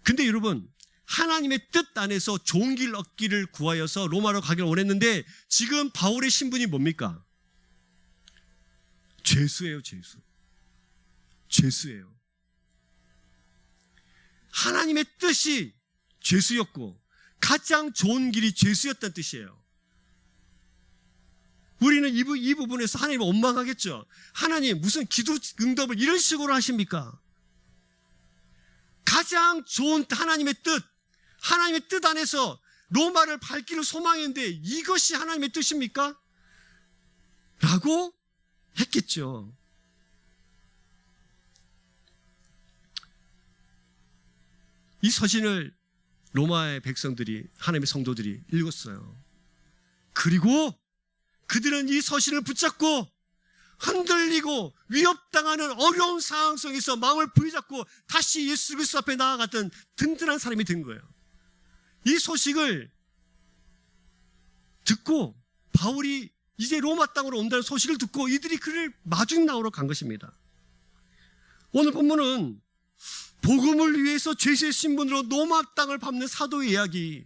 근데 여러분, 하나님의 뜻 안에서 좋은 길 얻기를 구하여서 로마로 가기를 원했는데 지금 바울의 신분이 뭡니까? 죄수예요, 죄수. 죄수예요. 하나님의 뜻이 죄수였고 가장 좋은 길이 죄수였다는 뜻이에요. 우리는 이 부분에서 하나님을 원망하겠죠. 하나님 무슨 기도 응답을 이런 식으로 하십니까? 가장 좋은 하나님의 뜻 안에서 로마를 밟기를 소망했는데 이것이 하나님의 뜻입니까? 라고 했겠죠. 이 서신을 로마의 백성들이, 하나님의 성도들이 읽었어요. 그리고 그들은 이 서신을 붙잡고 흔들리고 위협당하는 어려운 상황 속에서 마음을 부여잡고 다시 예수 그리스도 앞에 나아갔던 든든한 사람이 된 거예요. 이 소식을 듣고 바울이 이제 로마 땅으로 온다는 소식을 듣고 이들이 그를 마중 나오러 간 것입니다. 오늘 본문은 복음을 위해서 죄수의 신분으로 로마 땅을 밟는 사도의 이야기,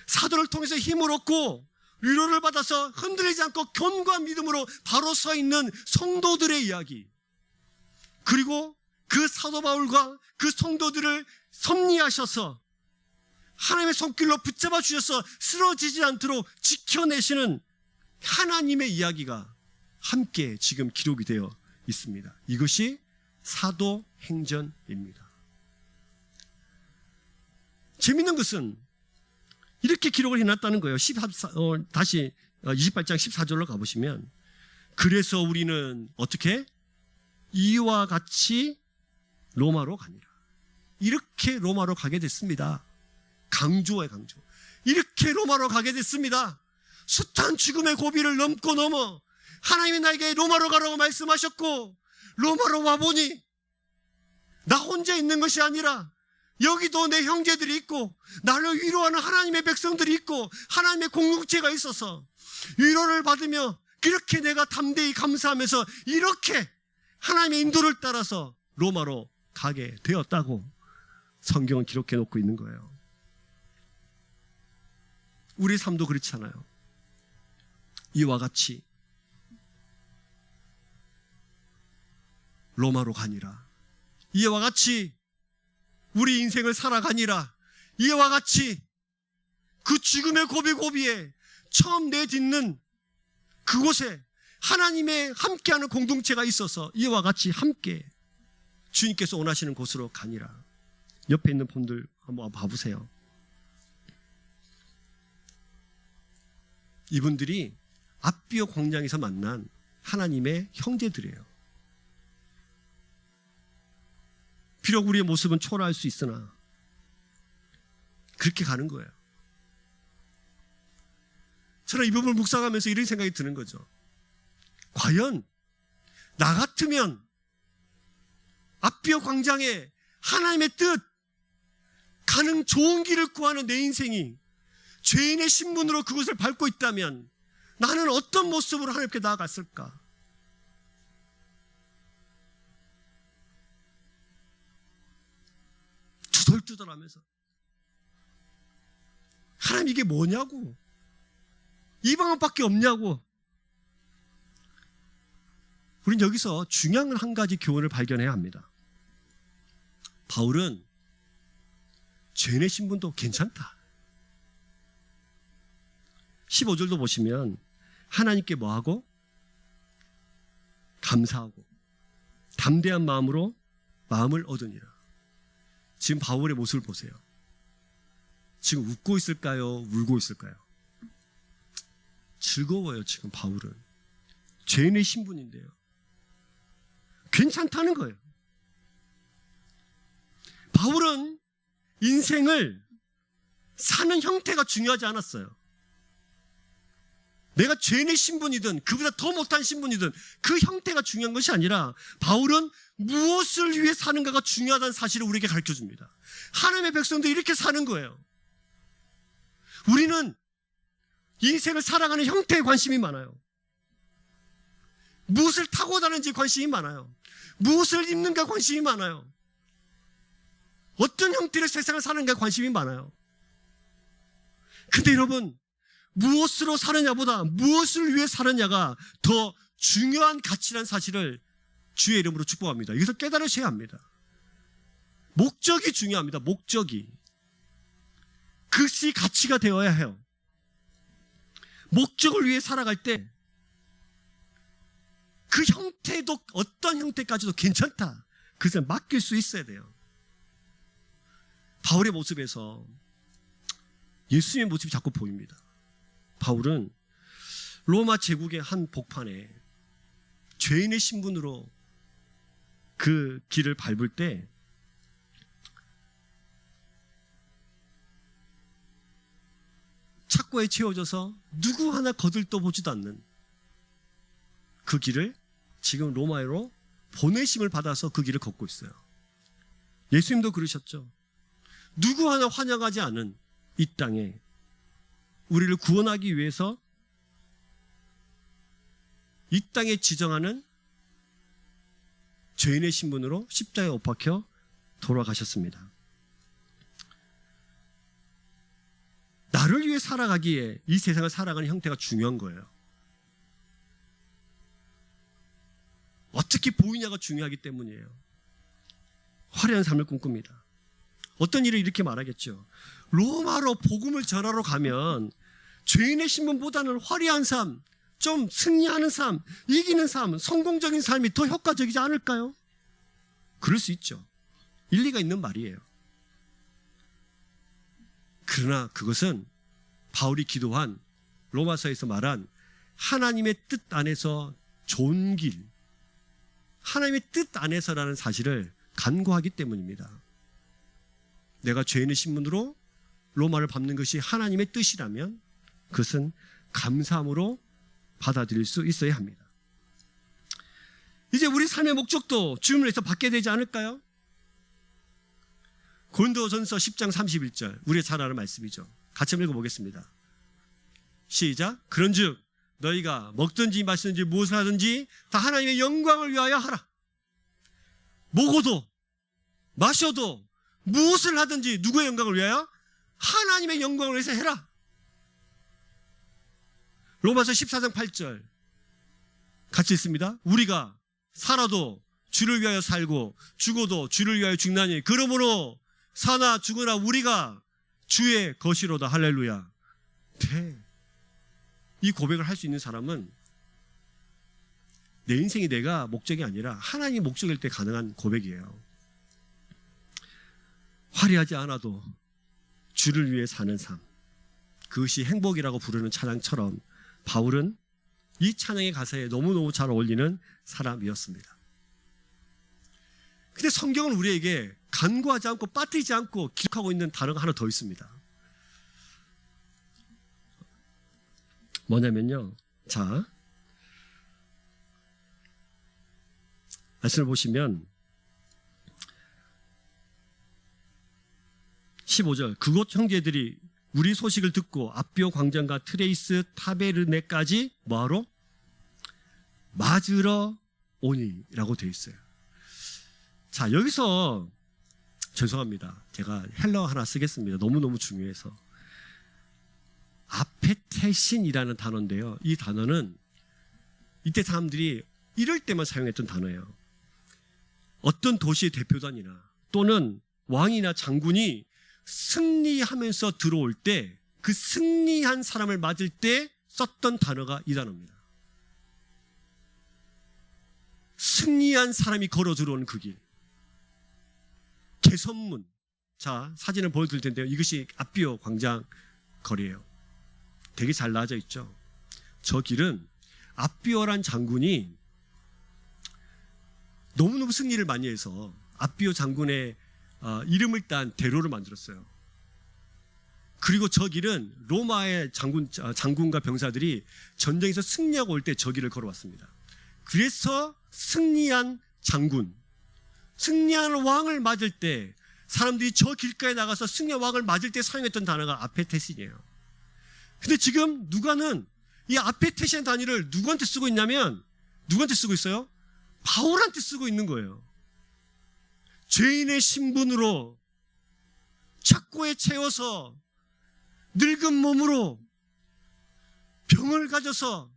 사도를 통해서 힘을 얻고 위로를 받아서 흔들리지 않고 견고한 믿음으로 바로 서 있는 성도들의 이야기, 그리고 그 사도 바울과 그 성도들을 섭리하셔서 하나님의 손길로 붙잡아 주셔서 쓰러지지 않도록 지켜내시는 하나님의 이야기가 함께 지금 기록이 되어 있습니다. 이것이 사도행전입니다. 재밌는 것은 이렇게 기록을 해놨다는 거예요. 다시 28장 14절로 가보시면, 그래서 우리는 어떻게? 이와 같이 로마로 가니라. 이렇게 로마로 가게 됐습니다. 강조에 강조. 이렇게 로마로 가게 됐습니다. 숱한 죽음의 고비를 넘어 하나님이 나에게 로마로 가라고 말씀하셨고, 로마로 와보니 나 혼자 있는 것이 아니라 여기도 내 형제들이 있고 나를 위로하는 하나님의 백성들이 있고 하나님의 공동체가 있어서 위로를 받으며 그렇게 내가 담대히 감사하면서 이렇게 하나님의 인도를 따라서 로마로 가게 되었다고 성경은 기록해 놓고 있는 거예요. 우리의 삶도 그렇잖아요. 이와 같이 로마로 가니라. 이와 같이 우리 인생을 살아가니라. 이와 같이 그 죽음의 고비고비에 처음 내딛는 그곳에 하나님의 함께하는 공동체가 있어서 이와 같이 함께 주님께서 원하시는 곳으로 가니라. 옆에 있는 분들 한번 봐보세요. 이분들이 앞비어 광장에서 만난 하나님의 형제들이에요. 비록 우리의 모습은 초라할 수 있으나 그렇게 가는 거예요. 저는 이 부분을 묵상하면서 이런 생각이 드는 거죠. 과연 나 같으면 앞비어 광장에 하나님의 뜻, 가는 좋은 길을 구하는 내 인생이 죄인의 신분으로 그것을 밟고 있다면 나는 어떤 모습으로 하나님께 나아갔을까? 투덜투덜하면서 하나님 이게 뭐냐고, 이 방법밖에 없냐고. 우린 여기서 중요한 한 가지 교훈을 발견해야 합니다. 바울은 죄인의 신분도 괜찮다. 15절도 보시면 하나님께 뭐하고? 감사하고 담대한 마음으로 마음을 얻으니라. 지금 바울의 모습을 보세요. 지금 웃고 있을까요? 울고 있을까요? 즐거워요. 지금 바울은 죄인의 신분인데요. 괜찮다는 거예요. 바울은 인생을 사는 형태가 중요하지 않았어요. 내가 죄인의 신분이든 그보다 더 못한 신분이든 그 형태가 중요한 것이 아니라 바울은 무엇을 위해 사는가가 중요하다는 사실을 우리에게 가르쳐줍니다. 하나님의 백성들이 이렇게 사는 거예요. 우리는 인생을 살아가는 형태에 관심이 많아요. 무엇을 타고 다니는지 관심이 많아요. 무엇을 입는가 관심이 많아요. 어떤 형태로 세상을 사는가 관심이 많아요. 근데 여러분, 무엇으로 사느냐보다 무엇을 위해 사느냐가 더 중요한 가치라는 사실을 주의 이름으로 축복합니다. 여기서 깨달으셔야 합니다. 목적이 중요합니다. 목적이. 그것이 가치가 되어야 해요. 목적을 위해 살아갈 때 그 형태도 어떤 형태까지도 괜찮다. 그것을 맡길 수 있어야 돼요. 바울의 모습에서 예수님의 모습이 자꾸 보입니다. 바울은 로마 제국의 한 복판에 죄인의 신분으로 그 길을 밟을 때 착고에 채워져서 누구 하나 거들떠보지도 않는 그 길을 지금 로마로 보내심을 받아서 그 길을 걷고 있어요. 예수님도 그러셨죠. 누구 하나 환영하지 않은 이 땅에 우리를 구원하기 위해서 이 땅에 지정하는 죄인의 신분으로 십자가에 못 박혀 돌아가셨습니다. 나를 위해 살아가기에 이 세상을 살아가는 형태가 중요한 거예요. 어떻게 보이냐가 중요하기 때문이에요. 화려한 삶을 꿈꿉니다. 어떤 일을 이렇게 말하겠죠. 로마로 복음을 전하러 가면 죄인의 신분보다는 화려한 삶, 좀 승리하는 삶, 이기는 삶, 성공적인 삶이 더 효과적이지 않을까요? 그럴 수 있죠. 일리가 있는 말이에요. 그러나 그것은 바울이 기도한 로마서에서 말한 하나님의 뜻 안에서 좋은 길, 하나님의 뜻 안에서라는 사실을 간구하기 때문입니다. 내가 죄인의 신분으로 로마를 밟는 것이 하나님의 뜻이라면 그것은 감사함으로 받아들일 수 있어야 합니다. 이제 우리 삶의 목적도 주님을 위해서 받게 되지 않을까요? 고린도전서 10장 31절, 우리가 잘 아는 말씀이죠. 같이 한번 읽어보겠습니다. 시작. 그런즉 너희가 먹든지 마시든지 무엇을 하든지 다 하나님의 영광을 위하여 하라. 먹어도 마셔도 무엇을 하든지 누구의 영광을 위하여? 하나님의 영광을 위해서 해라. 로마서 14장 8절 같이 읽습니다. 우리가 살아도 주를 위하여 살고 죽어도 주를 위하여 죽나니 그러므로 사나 죽으나 우리가 주의 것이로다. 할렐루야. 네. 이 고백을 할 수 있는 사람은 내 인생이 내가 목적이 아니라 하나님이 목적일 때 가능한 고백이에요. 화려하지 않아도 주를 위해 사는 삶, 그것이 행복이라고 부르는 찬양처럼 바울은 이 찬양의 가사에 너무너무 잘 어울리는 사람이었습니다. 근데 성경은 우리에게 간구하지 않고 빠뜨리지 않고 기록하고 있는 단어가 하나 더 있습니다. 뭐냐면요, 자, 말씀을 보시면 15절, 그곳 형제들이 우리 소식을 듣고 아비오 광장과 트레이스 타베르네까지 뭐하러? 맞으러 오니라고 되어 있어요. 자, 여기서 죄송합니다. 제가 헬러 하나 쓰겠습니다. 너무너무 중요해서. 아페테신이라는 단어인데요. 이 단어는 이때 사람들이 이럴 때만 사용했던 단어예요. 어떤 도시의 대표단이나 또는 왕이나 장군이 승리하면서 들어올 때 그 승리한 사람을 맞을 때 썼던 단어가 이 단어입니다. 승리한 사람이 걸어 들어오는 그 길. 개선문. 자, 사진을 보여드릴 텐데요. 이것이 아비오 광장 거리예요. 되게 잘 나와져 있죠. 저 길은 아비오란 장군이 너무너무 승리를 많이 해서 아비오 장군의 이름을 딴 대로를 만들었어요. 그리고 저 길은 로마의 장군과 병사들이 전쟁에서 승리하고 올 때 저 길을 걸어왔습니다. 그래서 승리한 장군, 승리한 왕을 맞을 때 사람들이 저 길가에 나가서 승리한 왕을 맞을 때 사용했던 단어가 아페테신이에요. 근데 지금 누가는 이 아페테신 단위를 누구한테 쓰고 있냐면, 누구한테 쓰고 있어요? 바울한테 쓰고 있는 거예요. 죄인의 신분으로 착고에 채워서 늙은 몸으로 병을 가져서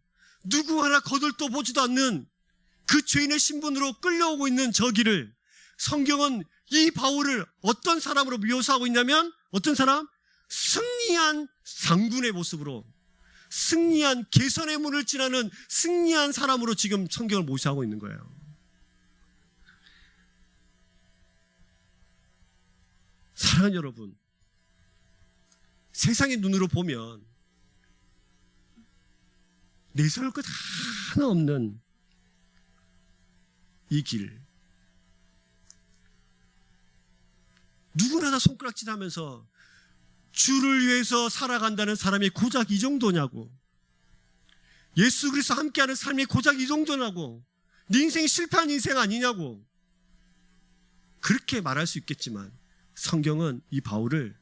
누구 하나 거들떠 보지도 않는 그 죄인의 신분으로 끌려오고 있는 저 길을 성경은 이 바울을 어떤 사람으로 묘사하고 있냐면, 어떤 사람? 승리한 장군의 모습으로, 승리한 개선의 문을 지나는 승리한 사람으로 지금 성경을 묘사하고 있는 거예요. 사랑하는 여러분, 세상의 눈으로 보면 내세울 것 하나 없는 이 길, 누구나 다 손가락질하면서 주를 위해서 살아간다는 사람이 고작 이 정도냐고. 예수 그리스도와 함께하는 삶이 고작 이 정도라고, 네 인생이 실패한 인생 아니냐고 그렇게 말할 수 있겠지만, 성경은 이 바울을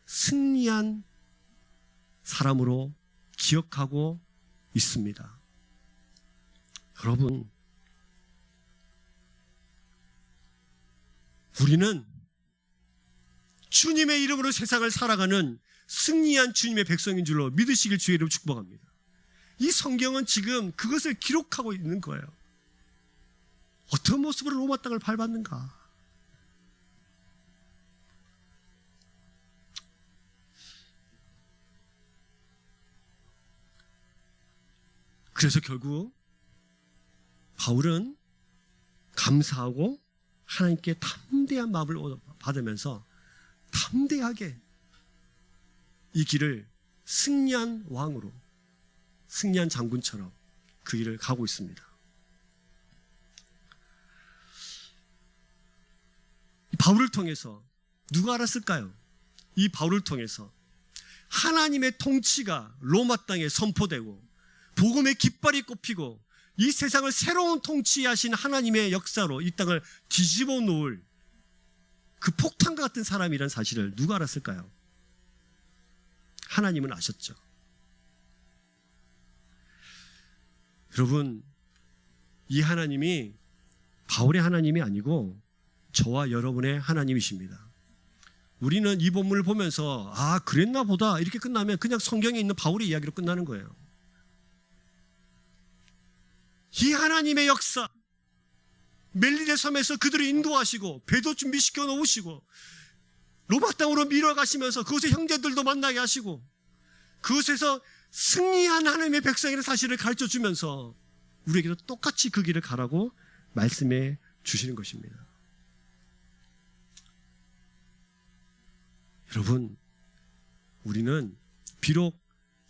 승리한 사람으로 기억하고 있습니다. 여러분, 우리는 주님의 이름으로 세상을 살아가는 승리한 주님의 백성인 줄로 믿으시길 주의 이름으로 축복합니다. 이 성경은 지금 그것을 기록하고 있는 거예요. 어떤 모습으로 로마 땅을 밟았는가? 그래서 결국 바울은 감사하고 하나님께 담대한 마음을 받으면서 담대하게 이 길을 승리한 왕으로, 승리한 장군처럼 그 길을 가고 있습니다. 바울을 통해서 누가 알았을까요? 이 바울을 통해서 하나님의 통치가 로마 땅에 선포되고 복음의 깃발이 꼽히고 이 세상을 새로운 통치하신 하나님의 역사로 이 땅을 뒤집어 놓을 그 폭탄과 같은 사람이라는 사실을 누가 알았을까요? 하나님은 아셨죠. 여러분, 이 하나님이 바울의 하나님이 아니고 저와 여러분의 하나님이십니다. 우리는 이 본문을 보면서 아, 그랬나 보다 이렇게 끝나면 그냥 성경에 있는 바울의 이야기로 끝나는 거예요. 이 하나님의 역사, 멜리데 섬에서 그들을 인도하시고 배도 준비시켜 놓으시고 로마 땅으로 밀어가시면서 그곳에 형제들도 만나게 하시고 그곳에서 승리한 하나님의 백성이라는 사실을 가르쳐주면서 우리에게도 똑같이 그 길을 가라고 말씀해 주시는 것입니다. 여러분, 우리는 비록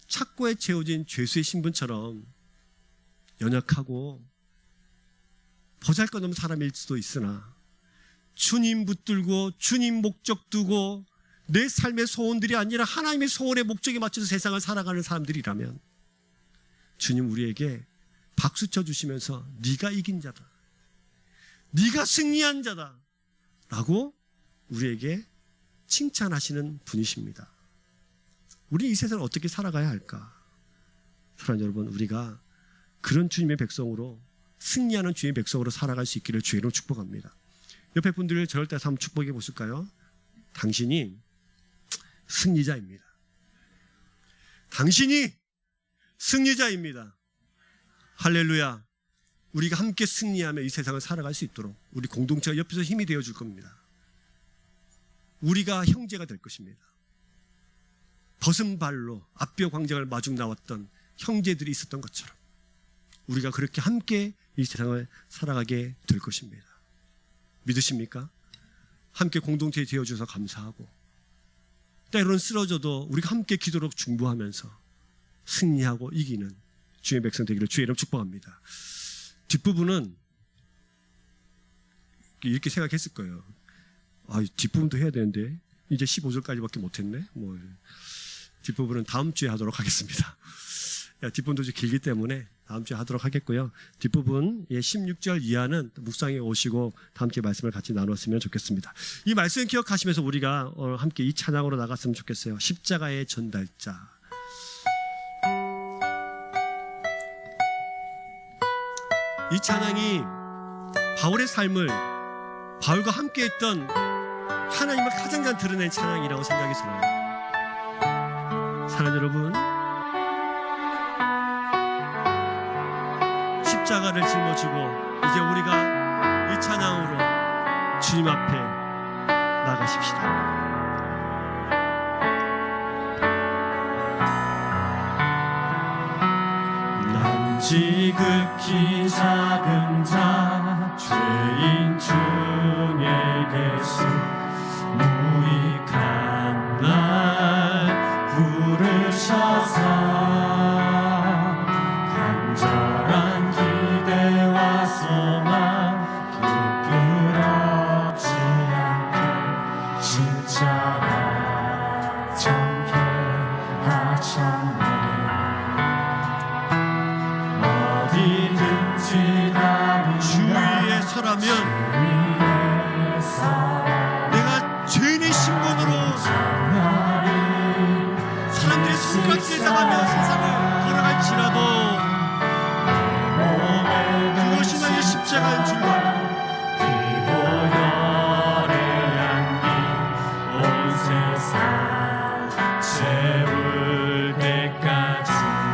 착고에 채워진 죄수의 신분처럼 연약하고 보잘것없는 사람일 수도 있으나 주님 붙들고 주님 목적 두고 내 삶의 소원들이 아니라 하나님의 소원의 목적에 맞춰서 세상을 살아가는 사람들이라면 주님 우리에게 박수 쳐주시면서 네가 이긴 자다, 네가 승리한 자다 라고 우리에게 칭찬하시는 분이십니다. 우리 이 세상을 어떻게 살아가야 할까? 사랑하는 여러분, 우리가 그런 주님의 백성으로, 승리하는 주님의 백성으로 살아갈 수 있기를 주의 이름으로 축복합니다. 옆에 분들을 저럴 때 한번 축복해 보실까요? 당신이 승리자입니다. 당신이 승리자입니다. 할렐루야. 우리가 함께 승리하며 이 세상을 살아갈 수 있도록 우리 공동체가 옆에서 힘이 되어줄 겁니다. 우리가 형제가 될 것입니다. 벗은 발로 앞뼈 광장을 마중 나왔던 형제들이 있었던 것처럼 우리가 그렇게 함께 이 세상을 살아가게 될 것입니다. 믿으십니까? 함께 공동체에 되어주셔서 감사하고 때로는 쓰러져도 우리가 함께 기도로 중보하면서 승리하고 이기는 주의 백성 되기를 주의 이름 축복합니다. 뒷부분은 이렇게 생각했을 거예요. 아, 뒷부분도 해야 되는데 이제 15절까지밖에 못했네. 뒷부분은 다음 주에 하도록 하겠습니다. 뒷부분도 좀 길기 때문에 다음 주에 하도록 하겠고요. 뒷부분 16절 이하는 묵상해 오시고 다음 주에 말씀을 같이 나눴으면 좋겠습니다. 이 말씀 기억하시면서 우리가 함께 이 찬양으로 나갔으면 좋겠어요. 십자가의 전달자. 이 찬양이 바울의 삶을, 바울과 함께했던 하나님을 가장 잘 드러낸 찬양이라고 생각이 들어요. 사랑하는 여러분, 십자가를 짊어지고 이제 우리가 이 찬양으로 주님 앞에 나가십시다. 난 지극히 작은 자 죄인 중에게서 무익한 날 부르셔서 간절한 기대와 소망 부끄럽지 않게 십자가 전개하셨네. 하면 내가 죄인의 신분으로 사람들이 손가락질 당하며 세상을 걸어갈지라도 그것이 나의 십자가인 줄 알아.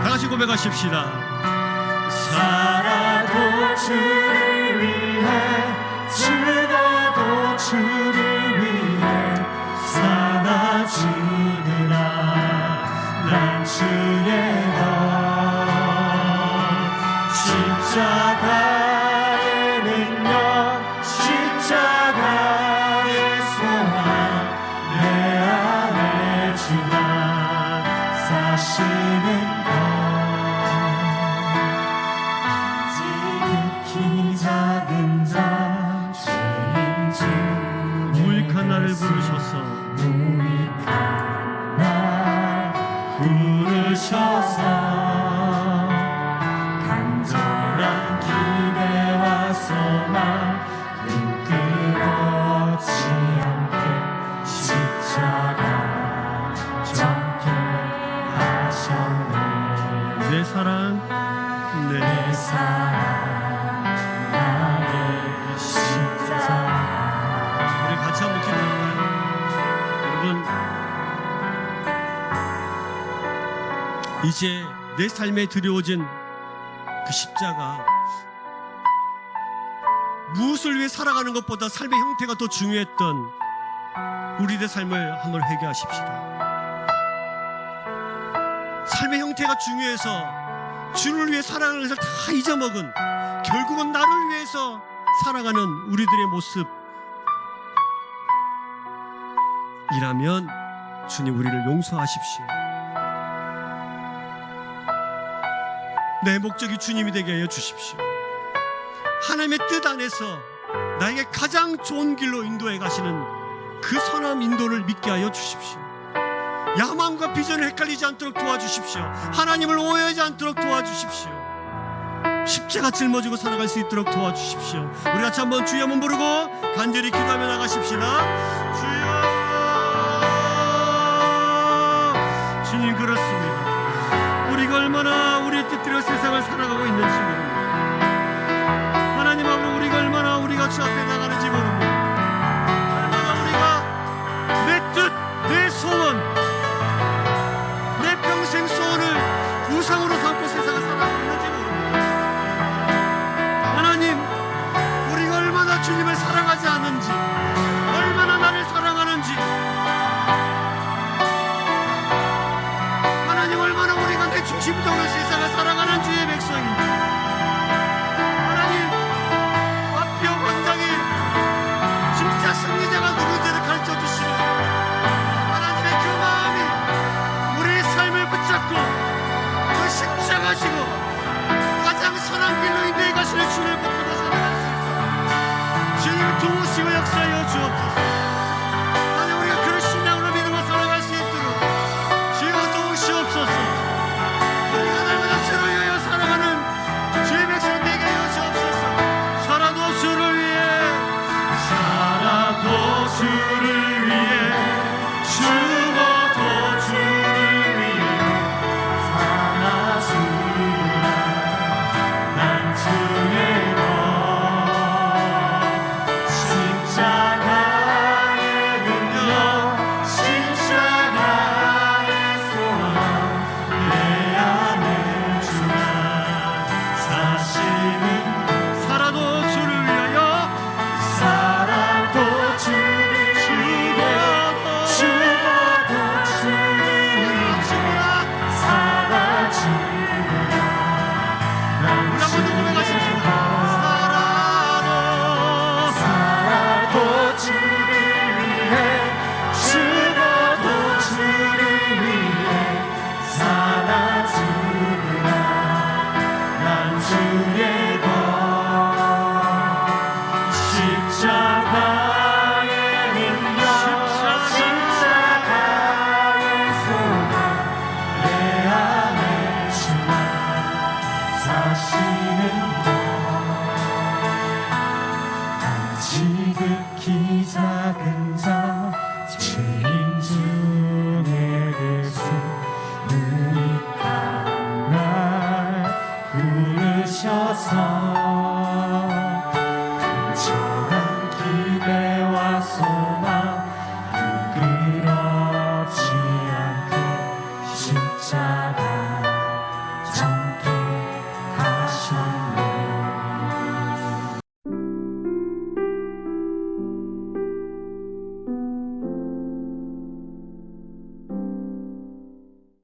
다같이 고백하십시다. 살아도 주를 위해, 죽어도 주를 위해 살아 주느라. 난 주의 것 십자가의 능력, 십자가의 소망, 내 안에 주가 사시는 작은 자 죄인 주님, 무익한 나를 부르셔서, 무익한 날 부르셔서 간절한 기대와 소망 끊임없지 않게 십자가 적게 하셨네. 내 사랑, 내 사랑 우리 같이 한번 기도할까요? 여러분, 이제 내 삶에 드려진 그 십자가, 무엇을 위해 살아가는 것보다 삶의 형태가 더 중요했던 우리의 삶을 한번 회개하십시다. 삶의 형태가 중요해서 주를 위해 살아가는 것을 다 잊어먹은, 결국은 나를 위해서 살아가는 우리들의 모습이라면 주님, 우리를 용서하십시오. 내 목적이 주님이 되게 하여 주십시오. 하나님의 뜻 안에서 나에게 가장 좋은 길로 인도해 가시는 그 선한 인도를 믿게 하여 주십시오. 야망과 비전을 헷갈리지 않도록 도와주십시오. 하나님을 오해하지 않도록 도와주십시오. 십자가 짊어지고 살아갈 수 있도록 도와주십시오. 우리 같이 한번 주여 한번 부르고 간절히 기도하며 나가십시다. 주여. 주님, 그렇습니다. 우리가 얼마나 우리의 뜻대로 세상을 살아가고 있는지 모릅니다. 하나님 앞으로 우리가 얼마나 우리가 주 앞에 나가는지 모릅니다. 얼마나 우리가 내 뜻, 내 소원, 내 평생 소원을 우상으로 삼고 세상을 살아가고 있는지 모릅니다. 하나님, 우리가 얼마나 주님을 사랑하지 않는지, 얼마나 나를 사랑하는지, 하나님, 얼마나 우리가 내 중심적으로 세상을 살아가는 주의 백성입니다. 하나님, 마피아 원장이 진짜 승리자가 누구인지를 가르쳐주시는 하나님의 그 마음이 우리의 삶을 붙잡고 그 십자가시고 가장 선한 길로 인도해 가시는 주를 붙들고 살아갈 수 있도록 주님 도우시고 역사하여 주옵소서. 하나님, 우리가 그런 신앙으로 믿음으로 살아갈 수 있도록 주여 도우시옵소서. 우리가 날마다 주를 위하여 살아가는 주의 백성 되게 하여 주옵소서. 살아도 주를 위해, 살아도 주를 위해, 죽어도 주를 위해 살아 주느라. 난 주의 것 십자가의 능력, 십자가의 소망, 내 안에 주가 사시는 살아도 주를 위하여, 살아도 주를 위해, 죽어도 주를 위해 살아 주느라. 난 우리 한번 더 고백하십시다. 살아도 주를 위해, 죽어도 주를 위해 살아 주느라. 난 주의 것 십자가의 능력, 십자가의 소망, 내 안에 주가 사시는 것. 지극히 작은 자 죄인 중에 예수 능히 날 부르셔서